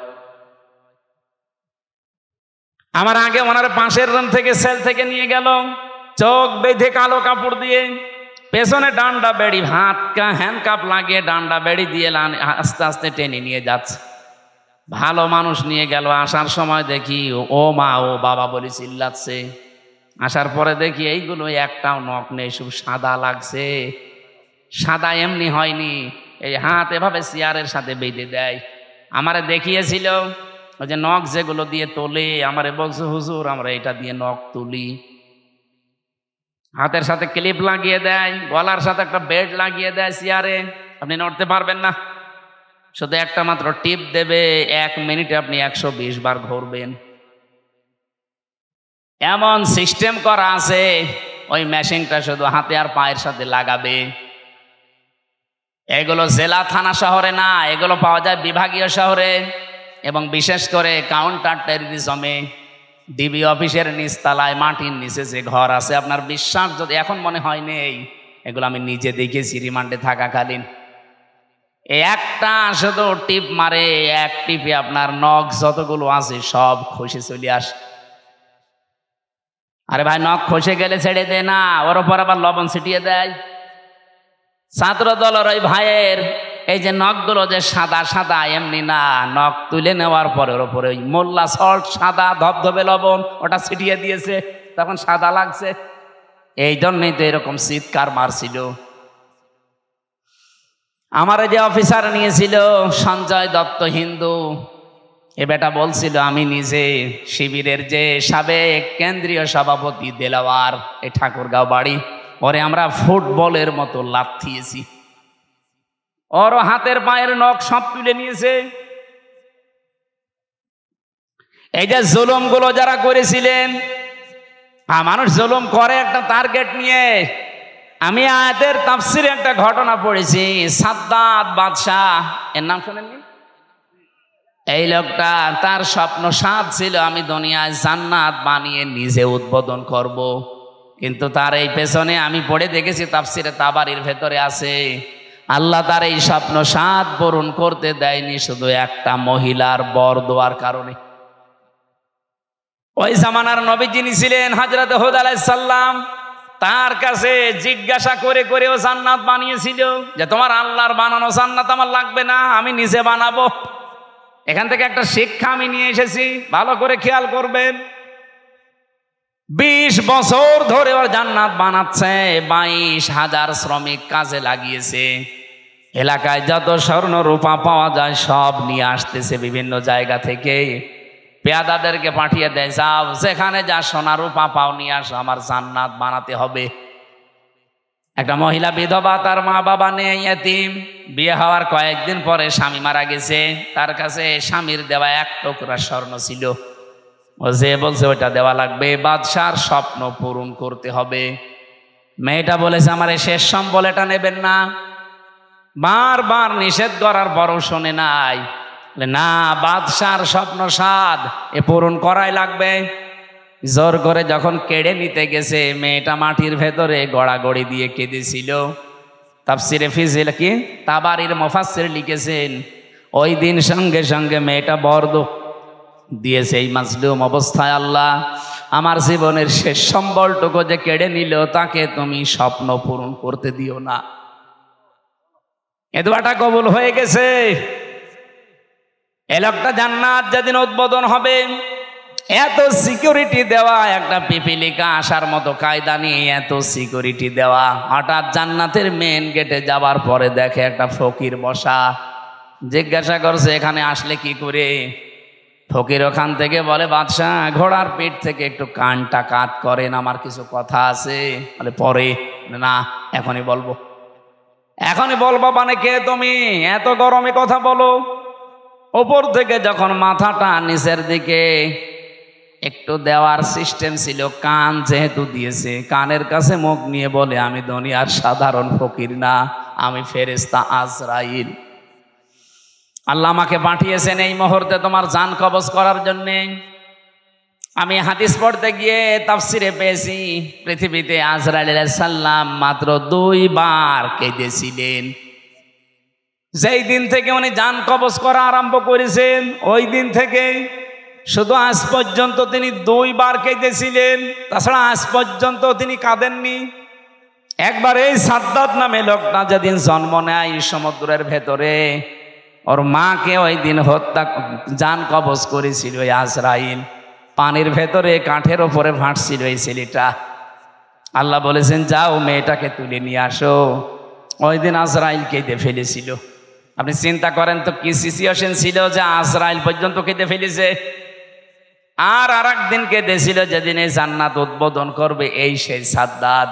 আমার আগে ওনার পাশের রুম থেকে, সেল থেকে নিয়ে গেল, চোখ বেঁধে কালো কাপড় দিয়ে, পেছনে ডান্ডা বেড়ি, হ্যান্ডকাপ লাগিয়ে ডান্ডা বেড়ি দিয়ে আস্তে আস্তে টেনে নিয়ে যাচ্ছে। ভালো মানুষ নিয়ে গেল, আসার সময় দেখি ও মা ও বাবা বলে চিল্লাচ্ছে। আসার পরে দেখি এইগুলো একটাও নখ নেই, সব সাদা লাগছে। সাদা এমনি হয়নি, এই হাত এভাবে চেয়ারের সাথে বেঁধে দেয়। আমারে দেখিয়েছিল ওই যে নখ যেগুলো দিয়ে তোলে, আমারে বলছে হুজুর আমরা এটা দিয়ে নখ তুলি। হাতের সাথে ক্লিপ লাগিয়ে দেয়, গলার সাথে একটা বেল্ট লাগিয়ে দেয় চেয়ারে, আপনি নড়তে পারবেন না। শুধু একটা মাত্র টিপ দেবে, 1 মিনিটে আপনি 120 বার ঘুরবেন। এমন সিস্টেম করা আছে, ওই মেশিনটা শুধু হাতে আর পায়ের সাথে লাগাবে। এগুলো জেলা থানা শহরে না, এগুলো পাওয়া যায় বিভাগীয় শহরে, এবং বিশেষ করে কাউন্টার টেররিজমে। ডিবি অফিসের নিচতলায় মাটির নিচে যে ঘর আছে, আপনার বিশ্বাস যদি এখন মনে হয় নেই, এগুলো আমি নিজে দেখেছি রিমান্ডে থাকাকালীন। একটা শুধু টিপ মারে, এক টিপে আপনার নখ যতগুলো আছে সব খসে চলে আসে। আরে ভাই, নখ খসে গেলে ছেড়ে দে না, ওর ওপর আবার লবণ ছিটিয়ে দেয়। ছাত্র দলের ওই ভাইয়ের এই যে নখগুলো যে সাদা সাদা, এমনি না, নখ তুলে নেওয়ার পরে ওর উপরে ওই মোল্লা সল্ট, সাদা ধবধবে লবণ, ওটা ছিটিয়ে দিয়েছে, তখন সাদা লাগছে। এই জন্যই তো এরকম চিৎকার মারছিল। আমার যে অফিসার নিয়েছিল সঞ্জয় দত্ত হিন্দু, এ বেটা বলছিল আমি নিজে শিবিরের যে সাবেক কেন্দ্রীয় সভাপতি দেলাওয়ার, এই ঠাকুরগাঁও বাড়ি, পরে আমরা ফুটবলের মতো লাথিয়েছি। ওর হাতের পায়ের নখ সব তুলে নিয়েছে। এই যে জুলুম গুলো যারা করেছিলেন, মানুষ জুলুম করে একটা টার্গেট নিয়ে। আমি আয়াতের তাফসিরে একটা ঘটনা পড়েছি, সাদ্দাত বাদশাহ, এর নাম শুনেননি? এই লোকটা, তার স্বপ্ন সাদ ছিল আমি দুনিয়ায় জান্নাত বানিয়ে নিজে উদ্বোধন করব। কিন্তু তার এই পেছনে আমি পড়ে দেখেছি তাফসিরে তাবারির ভেতরে আছে, আল্লাহ তার এই স্বপ্ন সাদ পূরণ করতে দেয়নি শুধু একটা মহিলার বর দেওয়ার কারণে। ওই জামানার নবী যিনি ছিলেন হযরত হুদ আলাইহিস সালাম, তার কাছে জিজ্ঞাসা করে করে ও জান্নাত বানিয়েছিল যে তোমার আল্লাহর বানানো জান্নাত আমার লাগবে না, আমি নিজে বানাবো। এখান থেকে একটা শিক্ষা আমি নিয়ে এসেছি, ভালো করে খেয়াল করবেন। 20 বছর ধরে ওর জান্নাত বানাচ্ছে, 22,000 শ্রমিক কাজে লাগিয়েছে। এলাকায় যত স্বর্ণ রূপা পাওয়া যায় সব নিয়ে আসতেছে বিভিন্ন জায়গা থেকে, পেয়াদাদেরকে পাঠিয়ে দেয়, যাও যেখানে যা সোনা রূপা পাও নিয়ে আসো, আমার জান্নাত বানাতে হবে। একটা মহিলা বিধবা, তার মা বাবা নেই, এতিম। বিয়ে হওয়ার কয়েকদিন পরে স্বামী মারা গেছে, তার কাছে স্বামীর দেওয়া 1 টুকরা স্বর্ণ ছিল। ও যে বলছে ওটা দেওয়া লাগবে, বাদশার স্বপ্ন পূরণ করতে হবে। মেয়েটা বলেছে আমার এই শেষ সম্বল, এটা নেবেন না। বারবার নিষেধ করার পরও শোনে নাই, না বাদশার স্বপ্ন সাদ এ পূরণ করাই লাগবে। জোর করে যখন কেড়ে নিতে গেছে, মেয়েটা মাটির ভেতরে গড়াগড়ি দিয়ে কেঁদেছিল। তাফসিরে ফিজিল কি তাবারির মুফাসসির লিখেছেন, ওই দিন সঙ্গে সঙ্গে মেয়েটা বরদ দিয়েছে, এই মাজলুম অবস্থায় আল্লাহ আমার জীবনের শেষ সম্বলটুকু যে কেড়ে নিল, তাকে তুমি স্বপ্ন পূরণ করতে দিও না। এ দোয়াটা কবুল হয়ে গেছে। এ লোকটা জান্নাত যেদিন উদ্বোধন হবে, এত সিকিউরিটি দেওয়া, একটা পিপিলিকা আসার মতো কায়দা নিয়ে এত সিকিউরিটি দেওয়া। হঠাৎ জান্নাতের মেন গেটে যাবার পরে দেখে একটা ফকির বসা। জিজ্ঞাসা করছে এখানে আসলে কি করে? ফকির ওখান থেকে বলে, বাদশাহ ঘোড়ার পিঠ থেকে একটু কানটা কাত করেন, আমার কিছু কথা আছে। বলে পরে, না এখনই বলবো। এখনই বলবো মানে কে তুমি? এত গরমে কথা বলো। ওপর থেকে যখন মাথাটা নিচের দিকে একটু দেওয়ার সিস্টেম ছিল, কান যেহেতু দিয়েছে, কানের কাছে মুখ নিয়ে বলে, আমি দুনিয়ার সাধারণ ফকির না, আমি ফেরেশতা আজরাইল। আল্লাহ আমাকে পাঠিয়েছেন এই মুহূর্তে তোমার জান কবজ করার জন্য। আমি হাদিস পড়তে গিয়ে তাফসিরে পেয়েছি, পৃথিবীতে আজরাইল আলাইহিস সালাম মাত্র 2 বার কেঁদেছিলেন। যেই দিন থেকে উনি জান কবজ করা আরম্ভ করেছেন, ওই দিন থেকে শুধু আজ পর্যন্ত তিনি 2 বার কেঁদেছিলেন, তাছাড়া আজ পর্যন্ত তিনি কাঁদেননি। একবার এই সাদ্দাত নামে লোকটা যেদিন জন্ম নেয় সমুদ্রের ভেতরে, ওর মাকে ওই দিন হত্যা জান কবজ করেছিল ওই আজরাইল। পানির ভেতরে কাঠের ওপরে ভাসছিল এই ছেলেটা। আল্লাহ বলেছেন যাও মেয়েটাকে তুলে নিয়ে আসো। ওই দিন আজরাইল কেঁদে ফেলেছিল। আপনি চিন্তা করেন তো কি সিচুয়েশন ছিল যে আজরাইল পর্যন্ত কেঁদে ফেলেছে। আর একদিন কেঁদেছিল যেদিন এই জান্নাত উদ্বোধন করবে, এই সেই সাদ্দাত।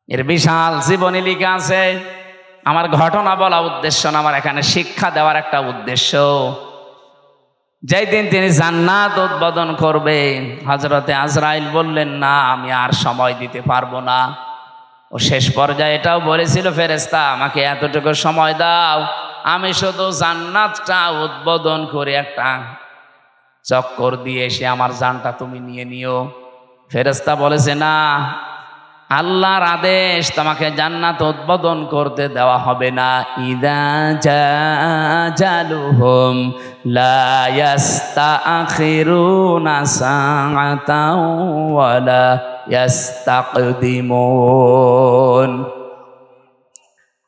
এর বিশাল জীবনী লিখা আছে। আমার ঘটনা বলা উদ্দেশ্য না, আমার এখানে শিক্ষা দেওয়ার একটা উদ্দেশ্য। যেই দিন তিনি জান্নাত উদ্বোধন করবে, হযরতে আজরাইল বললেন না আমি আর সময় দিতে পারবো না। ও শেষ পর্যায়ে এটাও বলেছিল, ফেরেশতা আমাকে এতটুকু সময় দাও, আমি শুধু জান্নাতটা উদ্বোধন করে একটা চক্কর দিয়ে এসে আমার জানটা তুমি নিয়ে নিও। ফেরেশতা বলেছে না, আল্লাহর আদেশ, তোমাকে জান্নাত উদ্বোধন করতে দেওয়া হবে না। ইদা জাজালুহুম লা ইস্তাখিরুনা সাআতাও ওয়ালা ইস্তাকদিমুন।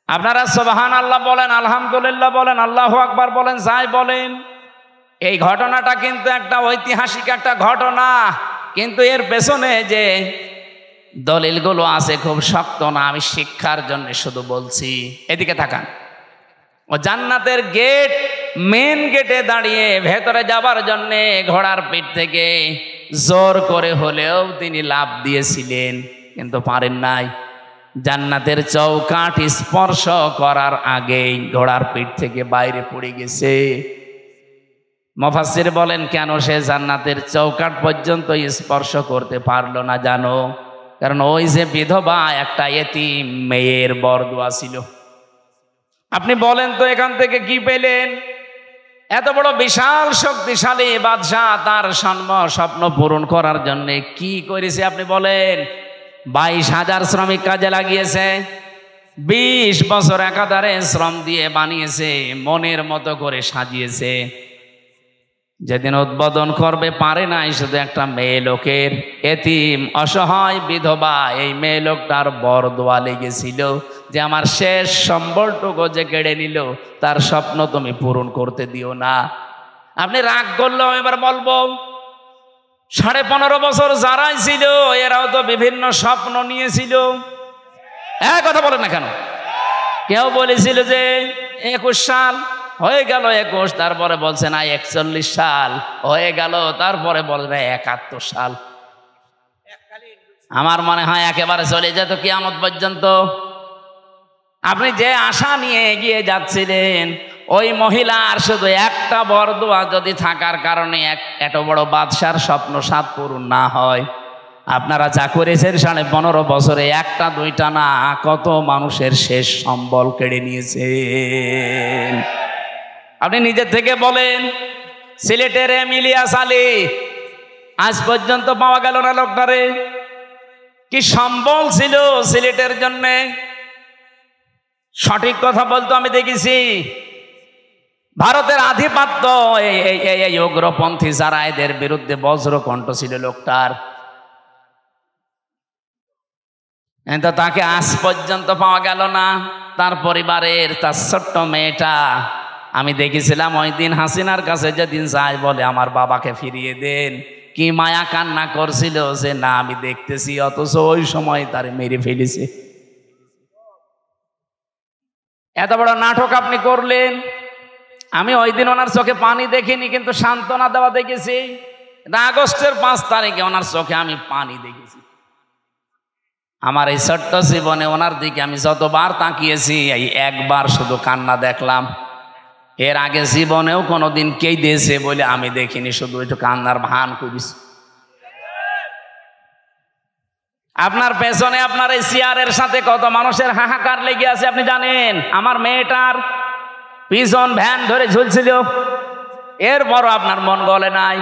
আপনারা সুবহানাল্লাহ বলেন, আলহামদুলিল্লাহ বলেন, আল্লাহু আকবার বলেন, যাই বলেন। এই ঘটনাটা কিন্তু একটা ঐতিহাসিক একটা ঘটনা, কিন্তু এর পেছনে যে দলিলগুলো আছে খুব শক্ত না। আমি শিক্ষার জন্য শুধু বলছি। এদিকে তাকান। ও জান্নাতের গেট, মেন গেটে দাঁড়িয়ে ভেতরে যাবার জন্য ঘোড়ার পিঠ থেকে জোর করে হলেও তিনি লাফ দিয়েছিলেন, কিন্তু পারেন নাই। জান্নাতের চৌকাঠ স্পর্শ করার আগেই ঘোড়ার পিঠ থেকে বাইরে পড়ে গেছে। মুফাসসির বলেন, কেন সে জান্নাতের চৌকাঠ পর্যন্ত স্পর্শ করতে পারলো না জানো? কারণ ওই যে বিধবা একটা এতিম মেয়ের বরদোয়া ছিল। আপনি বলেন তো এখান থেকে কি পেলেন? এত বড় বিশাল শক্তিশালী বাদশাহ তার স্বপ্ন পূরণ করার জন্য কি করেছে আপনি বলেন? 22,000 শ্রমিক কাজে লাগিয়েছে, 20 বছর একাধারে শ্রম দিয়ে বানিয়েছে, মনের মতো করে সাজিয়েছে। যেদিন উদ্বোধন করবে পারে নাই শুধু একটা মেয়ে লোকের, এতিম অসহায় বিধবা এই মেয়ে লোকটার বরদোয়া লেগেছিল যে আমার শেষ সম্বলটুকু যে কেড়ে নিল তার স্বপ্ন তুমি পূরণ করতে দিও না। আপনি রাগ করলেও এবার বলবো 15.5 বছর যারাই ছিল এরাও তো বিভিন্ন স্বপ্ন নিয়েছিল। কথা বলেন না কেন? কেউ বলেছিল যে 21 সাল হয়ে গেল, 21, তারপরে বলছে না 41 সাল হয়ে গেল, তারপরে বলে না 71 সাল। আমার মনে হয় একেবারে চলে যেত কিয়ামত পর্যন্ত। আপনি যে আশা নিয়ে এগিয়ে যাচ্ছিলেন, ওই মহিলার শুধু একটা বরদোয়া যদি থাকার কারণে এত বড় বাদশার স্বপ্ন সাত পূরণ না হয়, আপনারা যা করেছেন 15.5 বছরে একটা দুইটা না কত মানুষের শেষ সম্বল কেড়ে নিয়েছেন। আপনি নিজে থেকে বলেন, সিলেটের ইলিয়াস আলী আজ পর্যন্ত পাওয়া গেল না লোকটারে। কি সম্বল ছিল সিলেটের জন্য? সঠিক কথা বলতো আমি দেখেছি। ভারতের আধিপত্য এই উগ্রপন্থী যারা এদের বিরুদ্ধে বজ্রকণ্ঠ ছিল লোকটার, কিন্তু তাকে আজ পর্যন্ত পাওয়া গেল না। তার পরিবারের তার ছোট্ট মেয়েটা আমি দেখেছিলাম ওই দিন হাসিনার কাছে যেদিন যায় বলে আমার বাবাকে ফিরিয়ে দেন, কি মায়া কান্না করছিল যে না আমি দেখতেছি, অথচ ওই সময় তার মেরে ফেলেছে। এত বড় নাটক আপনি করলেন। আমি ওই দিন ওনার চোখে পানি দেখিনি, কিন্তু সান্ত্বনা দেওয়া দেখেছি। আগস্টের 5 তারিখে ওনার চোখে আমি পানি দেখেছি। আমার এই ছোট্ট জীবনে ওনার দিকে আমি যতবার তাকিয়েছি এই একবার শুধু কান্না দেখলাম। এর আগে জীবনেও কোনোদিন কে দিয়েছে বলে আমি দেখিনি, শুধু একটু কান্নার ভান করিস। আপনার পেছনে আপনার এই চেয়ারের সাথে কত মানুষের হাহাকার লেগে আছে আপনি জানেন? আমার মেয়েটার পিছন ভ্যান ধরে ঝুলছিল, এরপরও আপনার মন গলে নাই।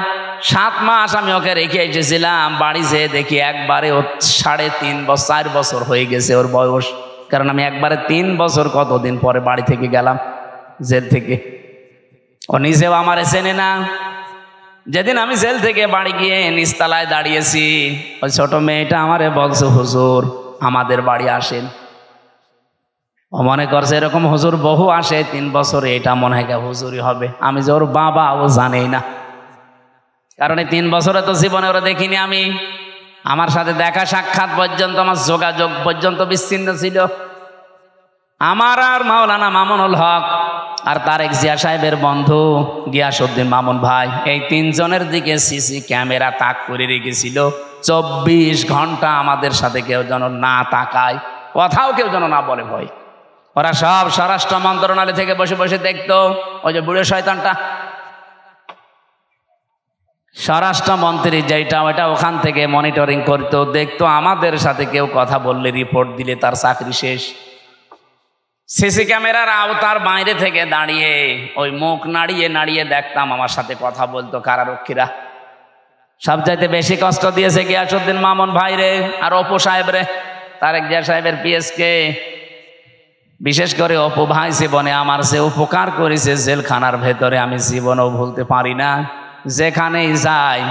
7 মাস আমি ওকে রেখে এসেছিলাম, বাড়ি যেয়ে দেখি একবারে ও 3.5 বছর হয়ে গেছে ওর বয়স। কারণ আমি একবারে 3 বছর কতদিন পরে বাড়ি থেকে গেলাম জেল থেকে। ও নিজেও আমারে চেনে না। যেদিন আমি জেল থেকে বাড়ি গিয়ে নিচতলায় দাঁড়িয়েছি, ওই ছোট মেয়েটা আমারে বলছে, হুজুর আমাদের বাড়ি আসেন। ও মনে করছে এরকম হুজুর বহু আসে 3 বছরে, এটা মনে হয় হুজুরই হবে। আমি যে ওর বাবা ও জানেই না, কারণ এই 3 বছরে তো জীবনে ওরা দেখিনি আমি। আমার সাথে দেখা সাক্ষাৎ পর্যন্ত, আমার যোগাযোগ পর্যন্ত বিচ্ছিন্ন ছিল। আমার আর মাওলানা মামুনুল হক আর তারেক জিয়া সাহেবের বন্ধু গিয়াসউদ্দিন মামুন ভাই, এই 3 জনের দিকে সিসি ক্যামেরা তাক করে রেখেছিল। 24 ঘন্টা আমাদের সাথে কেউ যেন না তাকায়, কথাও কেউ যেন না বলে ভয়। ওরা সব স্বরাষ্ট্র মন্ত্রণালয় থেকে বসে বসে দেখতো। ওই যে বুড়ো শয়তানটা স্বরাষ্ট্রমন্ত্রী যেটা, ওইটা ওখান থেকে মনিটরিং করতো, দেখতো আমাদের সাথে কেউ কথা বললে, রিপোর্ট দিলে তার চাকরি শেষ। সিসি ক্যামেরার আওতার বাইরে থেকে দাঁড়িয়ে ওই মুখ নাড়িয়ে নাড়িয়ে দেখতাম আমার সাথে কথা বলতো কারারক্ষীরা। সবচাইতে বেশি কষ্ট দিয়েছে গিয়াসউদ্দিন মামুন ভাই রে, আর অপু সাহেব রে, তারেক জিয়া সাহেবের পিএসকে। বিশেষ করে অপু ভাই জীবনে আমার যে উপকার করেছে জেলখানার ভেতরে আমি জীবনেও ভুলতে পারি না। যেখানেই যাই,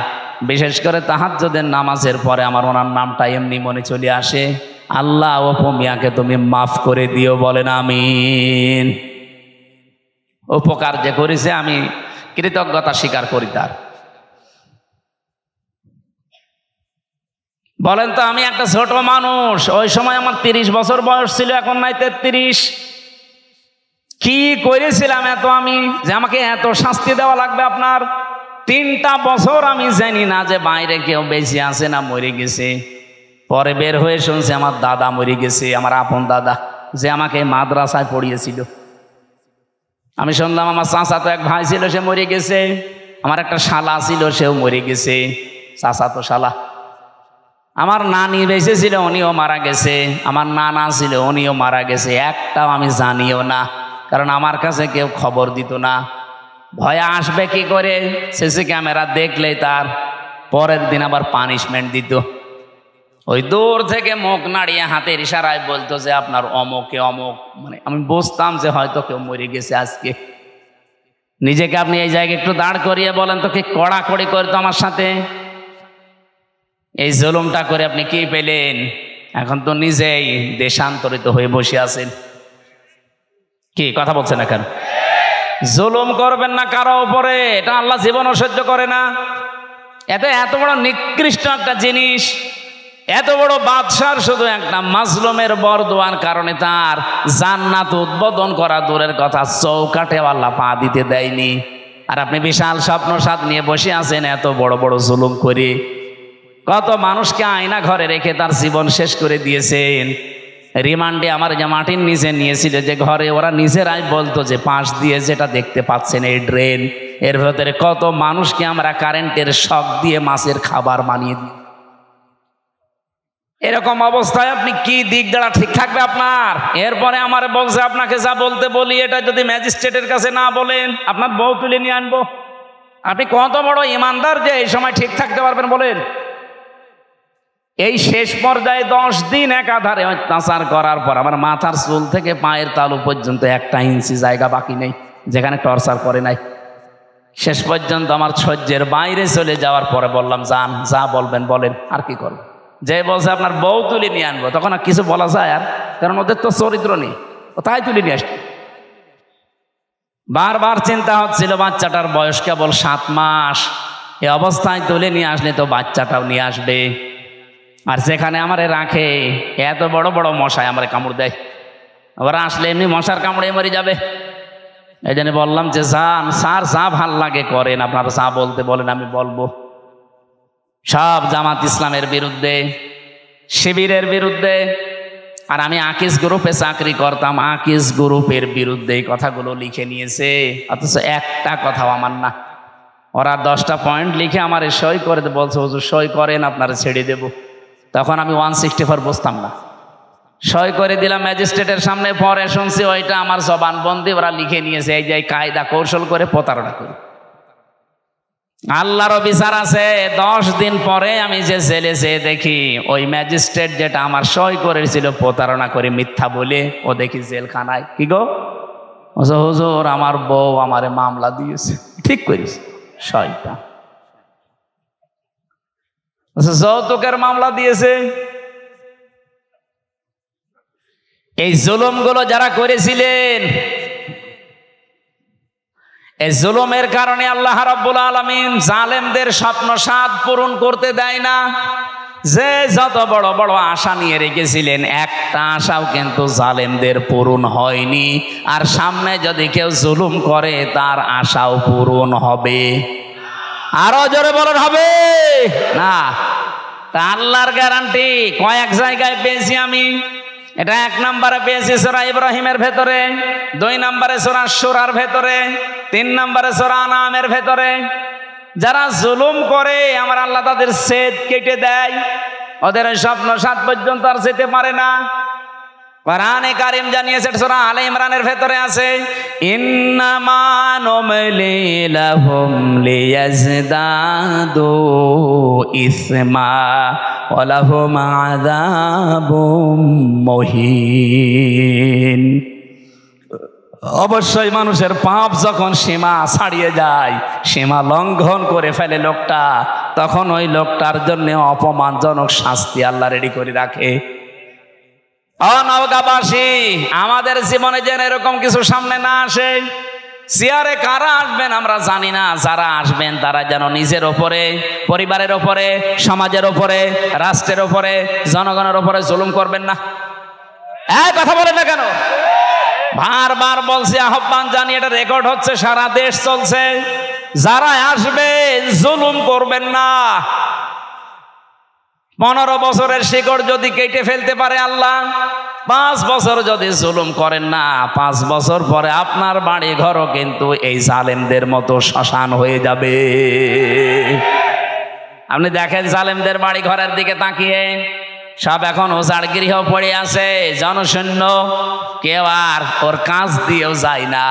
বিশেষ করে তাহাজ্জুদের নামাজের পরে আমার ওনার নামটা এমনি মনে চলে আসে, আল্লাহ অপু মিয়াকে তুমি মাফ করে দিও, বলেন আমিন। উপকার যে করেছে আমি কৃতজ্ঞতা স্বীকার করি তার। বলেন তো, আমি একটা ছোট মানুষ, ওই সময় আমার 30 বছর বয়স ছিল, এখন নাই 33। কি করেছিলাম এত আমি যে আমাকে এত শাস্তি দেওয়া লাগবে আপনার? 3টা বছর আমি জানি না যে বাইরে কেউ বেঁচে আছে না মরে গেছে। পরে বের হয়ে শুনছি আমার দাদা মরে গেছে, আমার আপন দাদা যে আমাকে মাদ্রাসায় পড়িয়েছিল। আমি শুনলাম আমার চাচাতো এক ভাই ছিল, সে মরে গেছে। আমার একটা শালা ছিল, সেও মরে গেছে, চাচাতো শালা। আমার নানি বেঁচে ছিল, উনিও মারা গেছে। আমার নানা ছিল, উনিও মারা গেছে। একটাও আমি জানিও না, কারণ আমার কাছে কেউ খবর দিত না। ভয়ে আসবে কি করে? সিসি ক্যামেরা দেখলেই তার পরের দিন আবার পানিশমেন্ট দিত। ওই দূর থেকে মুখ নাড়িয়ে হাতের ইশারায় বলতো যে আপনার অমুকে অমুক। মানে আমি বুঝতাম যে হয়তো কেউ মরে গেছে আজকে। নিজেকে আপনি এই জায়গায় একটু দাঁড় করিয়ে বলেন তো, কি কড়াকড়ি করতো আমার সাথে? এই জুলুমটা করে আপনি কি পেলেন? এখন তো নিজেই দেশান্তরিত হয়ে বসে আছেন। কি কথা বলছেন না কেন? জুলুম করবেন না কারো উপরে, এটা আল্লাহ জীবনও সহ্য করে না। এত বড় নিকৃষ্ট একটা জিনিস, এত বড় বাদশার শুধু একটা মাজলুমের বরদোয়ার কারণে তার জান্নাত উদ্বোধন করা দূরের কথা, চৌকাঠে আল্লাহ পা দিতে দেয়নি। আর আপনি বিশাল স্বপ্ন সাথ নিয়ে বসে আছেন এত বড় বড় জুলুম করে। কত মানুষকে আয়না ঘরে রেখে তার জীবন শেষ করে দিয়েছেন। রিমান্ডে আমার যে মাটির নিচে নিয়েছিল, যে ঘরে ওরা নিজেরাই বলতো যে পাশ দিয়ে যেটা দেখতে পাচ্ছেন এই ড্রেন, এর ভেতরে কত মানুষকে আমরা কারেন্টের শক দিয়ে মাছের খাবার বানিয়ে দিই। এরকম অবস্থায় আপনি কি দিক দ্বারা ঠিক থাকবে আপনার? এরপরে আমার বলছে আপনাকে যা বলতে বলি, এটা যদি ম্যাজিস্ট্রেটের কাছে না বলেন আপনার বউ তুলে নিয়ে আনবো। আপনি কত বড় ইমানদার যে এই সময় ঠিক থাকতে পারবেন বলেন? এই শেষ পর্যায়ে 10 দিন একাধারে অত্যাচার করার পর আমার মাথার চুল থেকে পায়ের তালু পর্যন্ত 1 ইঞ্চি জায়গা বাকি নেই যেখানে টর্চার করে নাই। শেষ পর্যন্ত আমার সহ্যের বাইরে চলে যাওয়ার পরে বললাম, যান, যা বলবেন বলেন, আর কি করবো। যে বলছে আপনার বউ তুলে নিয়ে আনবো, তখন আর কিছু বলা যায়? আর কারণ ওদের তো চরিত্র নেই, ও তাই তুলে নিয়ে আসবে। বারবার চিন্তা হচ্ছিল বাচ্চাটার বয়স কেবল 7 মাস, এই অবস্থায় তুলে নিয়ে আসলে তো বাচ্চাটাও নিয়ে আসবে। আর যেখানে আমারে রাখে এত বড় বড় মশায় আমারে কামড় দেয়, ওরা আসলে এমনি মশার কামড়ে মরে যাবে। এই জন্য বললাম যে যান স্যার, যা ভাল লাগে করেন, আপনারা যা বলতে বলেন আমি বলবো। সব জামাত ইসলামের বিরুদ্ধে, শিবিরের বিরুদ্ধে। আর আমি আকিস গ্রুপে চাকরি করতাম, আকিস গ্রুপের বিরুদ্ধে এই কথাগুলো লিখে নিয়েছে, অথচ একটা কথাও আমার না। ওরা 10টা পয়েন্ট লিখে আমার সই করে বলছে, হুজুর সই করেন, আপনারা ছেড়ে দেব। তখন আমি 164 বুঝতাম না, সই করে দিলাম ম্যাজিস্ট্রেটের সামনে। পরে শুনছি ওইটা আমার জবানবন্দি ওরা লিখে নিয়েছে, এই যে কায়দা কৌশল করে প্রতারণা করে। আল্লাহরও বিচার আছে। 10 দিন পরে আমি যে জেলে যেয়ে দেখি ওই ম্যাজিস্ট্রেট যেটা আমার সই করেছিল প্রতারণা করে মিথ্যা বলে, ও দেখি জেলখানায়। কি গো হুজুর, আমার বউ আমারে মামলা দিয়েছে। ঠিক করিস, সইটা যৌতুকের মামলা দিয়েছে। এই জুলুমগুলো যারা করেছিলেন, এই জুলুমের কারণে আল্লাহ রাব্বুল আলামিন জালেমদের স্বপ্ন সাধ পূরণ করতে দেয় না। যে যত বড় বড় আশা নিয়ে রেখেছিলেন, একটা আশাও কিন্তু জালেমদের পূরণ হয়নি। আর সামনে যদি কেউ জুলুম করে তার আশাও পূরণ হবে। আরো জোরে বলেন, হবে না? তা আল্লাহর গ্যারান্টি কয়েক জায়গায় পেয়েছি আমি। এটা 1 নম্বরে পেয়েছি সূরা ইব্রাহিমের ভেতরে, 2 নম্বরে সূরা শুরার ভেতরে, 3 নম্বরে সূরা আনামের ভেতরে। যারা জুলুম করে আমার আল্লাহ তাদের সেদ কেটে দেয়, ওদের স্বপ্ন সাত পর্যন্ত আর যেতে পারে না। কোরআনে কারীম জানিয়েছে, সূরা আলে ইমরানের ভেতরে আছে, ইন্নামা নুমলি লাহুম লিয়াজদাদু ইসমা ওয়া লাহুম আযাবুম মুহিন। অবশ্যই মানুষের পাপ যখন সীমা ছাড়িয়ে যায়, সীমা লঙ্ঘন করে ফেলে লোকটা, তখন ওই লোকটার জন্য অপমানজনক শাস্তি আল্লাহ রেডি করে রাখে। নওগাঁবাসী, আমাদের জীবনে যেন এরকম কিছু সামনে না আসে। চেয়ারে কারা আসবেন আমরা জানি না, যারা আসবেন তারা যেন নিজের ওপরে, পরিবারের ওপরে, সমাজের ওপরে, রাষ্ট্রের ওপরে, জনগণের ওপরে জুলুম করবেন না। কথা বলেন না কেন? বারবার বলছি, আহ্বান জানি, এটা রেকর্ড হচ্ছে, সারা দেশ চলছে। যারা আসবে জুলুম করবেন না। 15 বছরের শিকড় যদি কেটে ফেলতে পারে আল্লাহ, 5 বছর যদি জুলুম করেন না, 5 বছর পরে আপনার বাড়ি ঘরও কিন্তু এই জালেমদের মতো শ্মশান হয়ে যাবে। আপনি দেখেন জালেমদের বাড়ি ঘরের দিকে তাকিয়ে, সব এখন ওজাড় গৃহ পড়ে আছে, জনশূন্য, কেউ আর ওর কাজ দিয়েও যায় না।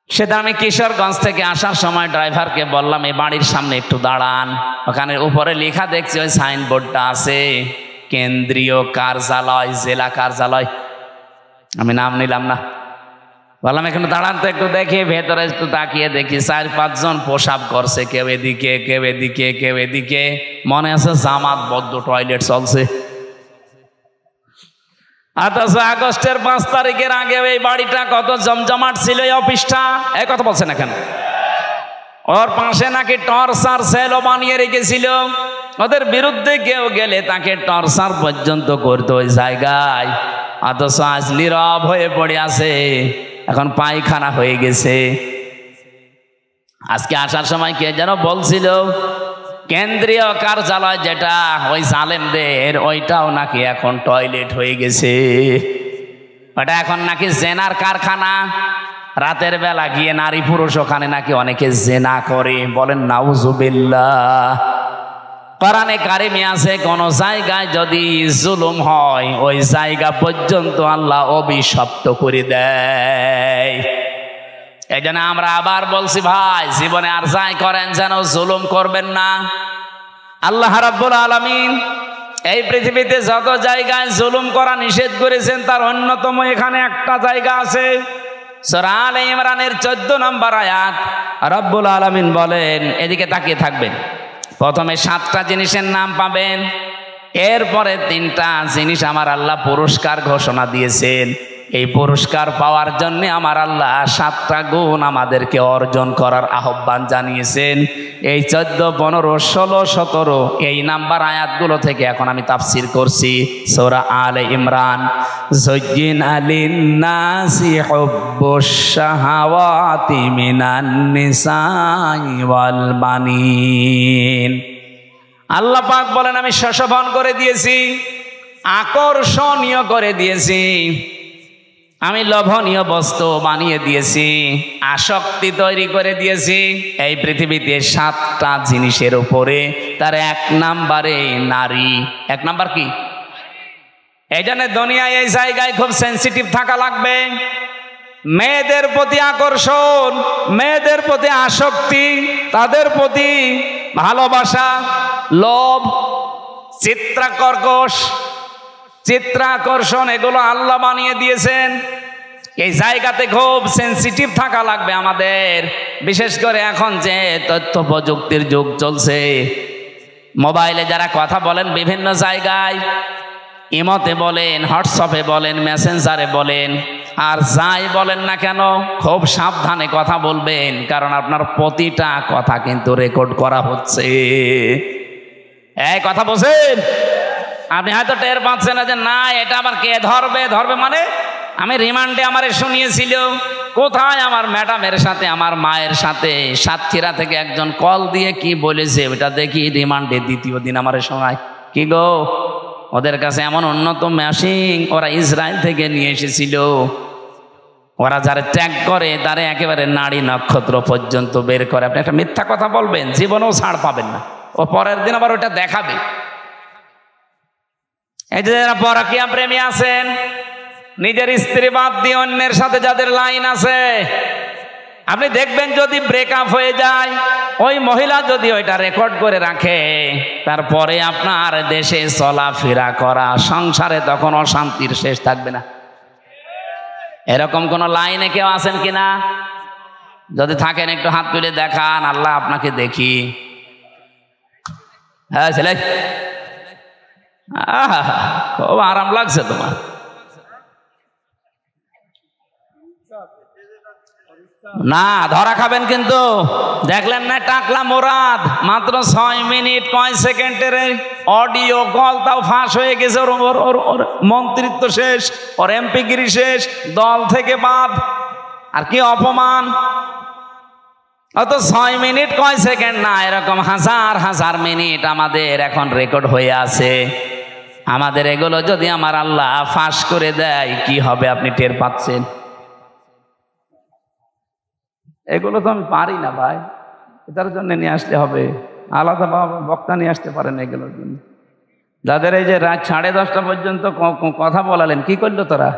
সেটা আমি কিশোরগঞ্জ থেকে আসার সময় ড্রাইভারকে বললাম, এই বাড়ির সামনে একটু দাঁড়ান, ওখানে উপরে লেখা দেখছি, ওই সাইনবোর্ডটা আছে কেন্দ্রীয় কার্যালয়, জেলা কার্যালয়। আমি নাম নিলাম না, বললাম এখানে দাঁড়ান তো একটু দেখি। ভেতরে একটু তাকিয়ে দেখি 4-5 জন পোশাক করছে, কেউ এদিকে কেউ এদিকে কেউ এদিকে, মনে আছে জামাতবদ্ধ টয়লেট চলছে। অথচ আগস্টের 5 তারিখের আগে এই বাড়িটা কত জমজমাট ছিল, এই অফিসটা। এই কথা বলছেন এখন, ওর পাশে নাকি টর্চার সেলও বানিয়ে রেখেছিল, ওদের বিরুদ্ধে কেউ গেলে তাকে টর্চার পর্যন্ত করতো ওই জায়গায়। অথচ আজ নীরব হয়ে পড়ে আছে, এখন পায়খানা হয়ে গেছে। আজকে আসার সময় কে যেন বলছিল, কেন্দ্রীয় কার্যালয় যেটা ওই জালেমদের, ওইটাও নাকি এখন টয়লেট হয়ে গেছে। ওটা এখন নাকি জেনার কারখানা। রাতের বেলা গিয়ে নারী পুরুষ ওখানে নাকি অনেকে জেনা করে, বলেন নাউজুবিল্লাহ। কোরআনে কারিমে আছে, কোন জায়গায় যদি জুলুম হয় ওই জায়গা পর্যন্ত আল্লাহ অভিশপ্ত করে দেয়। এই জন্য আমরা আবার বলছি, ভাই জীবনে আর যাই করেন যেন জুলুম করবেন না। আল্লাহ রাব্বুল আলামিন এই পৃথিবীতে যত জায়গায় জুলুম করা নিষেধ করেছেন, তার অন্যতম এখানে একটা জায়গা আছে। সূরা আলে ইমরানের 14 নম্বর আয়াত, রাব্বুল আলামিন বলেন, এদিকে তাকিয়ে থাকবেন, প্রথমে 7টা জিনিসের নাম পাবেন, এরপরে 3টা জিনিস আমার আল্লাহ পুরস্কার ঘোষণা দিয়েছেন। এই পুরস্কার পাওয়ার জন্য আমার আল্লাহ 7টা গুণ আমাদেরকে অর্জন করার আহ্বান জানিয়েছেন। এই 14, 15, 16, 17 এই নাম্বার আয়াতগুলো থেকে এখন আমি তাফসীর করছি। সূরা আলে ইমরান, যুজ্জিনা লিন-নাসি হুব্বুশ শাহাওয়াতি মিনান নিসাই ওয়াল বানিন। আল্লাহ পাক বলেন, আমি শোষণ করে দিয়েছি, আকর্ষণীয় করে দিয়েছি, আমি লোভনীয় বস্তু বানিয়ে দিয়েছি, আসক্তি তৈরি করে দিয়েছি এই পৃথিবীতে 7টা জিনিসের উপরে। তার 1 নম্বরে নারী। 1 নাম্বার কি? এই জন্য দুনিয়ায় এই জায়গায় খুব সেন্সিটিভ থাকা লাগবে। মেয়েদের প্রতি আকর্ষণ, মেয়েদের প্রতি আসক্তি, তাদের প্রতি ভালোবাসা, লোভ, চিত্রাকর্ষণ, এগুলো আল্লাহ বানিয়ে দিয়েছেন। এই জায়গাতে খুব সেন্সিটিভ থাকা লাগবে আমাদের। বিশেষ করে এখন যে তথ্য প্রযুক্তির যুগ চলছে, মোবাইলে যারা কথা বলেন বিভিন্ন জায়গায়, ইমোতে বলেন, হোয়াটসঅ্যাপে বলেন, মেসেঞ্জারে বলেন, আর যাই বলেন না কেন খুব সাবধানে কথা বলবেন, কারণ আপনার প্রতিটা কথা কিন্তু রেকর্ড করা হচ্ছে। এই কথা বলছেন, আপনি হয়তো টের পাচ্ছেন না যে না এটা আবার কে ধরবে মানে আমি রিমান্ডে আমারে শুনিয়েছিল, কোথায় আমার ম্যাডামের সাথে আমার মায়ের সাথে সাতক্ষীরা থেকে একজন কল দিয়ে কি বলেছে ওটা দেখি রিমান্ডে 2য় দিন আমারে শোনায়। কি গো, ওদের কাছে এমন উন্নত মেশিন ওরা ইসরায়েল থেকে নিয়ে এসেছিল, ওরা যারা ট্যাগ করে তারে একেবারে নাড়ি নক্ষত্র পর্যন্ত বের করে। আপনি একটা মিথ্যা কথা বলবেন, জীবনেও ছাড় পাবেন না, ও পরের দিন আবার ওটা দেখাবে। এই যে যারা পরকীয়া প্রেমী আছেন, নিজের স্ত্রী বাদ দিয়ে অন্যের সাথে যাদের লাইন আছে, আপনি দেখবেন যদি ব্রেকআপ হয়ে যায়, ওই মহিলা যদি ওইটা রেকর্ড করে রাখে, তারপরে আপনার দেশে চলাফেরা করা, সংসারে তখন অশান্তির শেষ থাকবে না। এরকম কোন লাইনে কেউ আছেন কিনা? যদি থাকেন একটু হাত তুলে দেখান, আল্লাহ আপনাকে দেখি। হ্যাঁ ছেলে, খুব আরাম লাগছে তোমার। না ধরা খাবেন কিন্তু। দেখলেন না টাকলা মোরাদ মাত্র 6 মিনিট 9 সেকেন্ডের অডিও কল, তাও ফাঁস হয়ে গেছে। ওর মন্ত্রিত্ব শেষ, ওর এমপিগিরি শেষ, দল থেকে বাদ। আর কি অপমান! অত 6 মিনিট কয় সেকেন্ড না, এরকম হাজার হাজার মিনিট আমাদের এখন রেকর্ড হয়ে আছে। আমাদের এগুলো যদি আমার আল্লাহ ফাঁস করে দেয় কি হবে আপনি টের পাচ্ছেন? এগুলো তো আমি পারি না ভাই, এটার জন্য নিয়ে আসতে হবে আলাদা বক্তা নিয়ে আসতে পারেন এগুলোর জন্য। যাদের এই যে রাত 10:30 পর্যন্ত কথা বলালেন, কি করলো তোরা?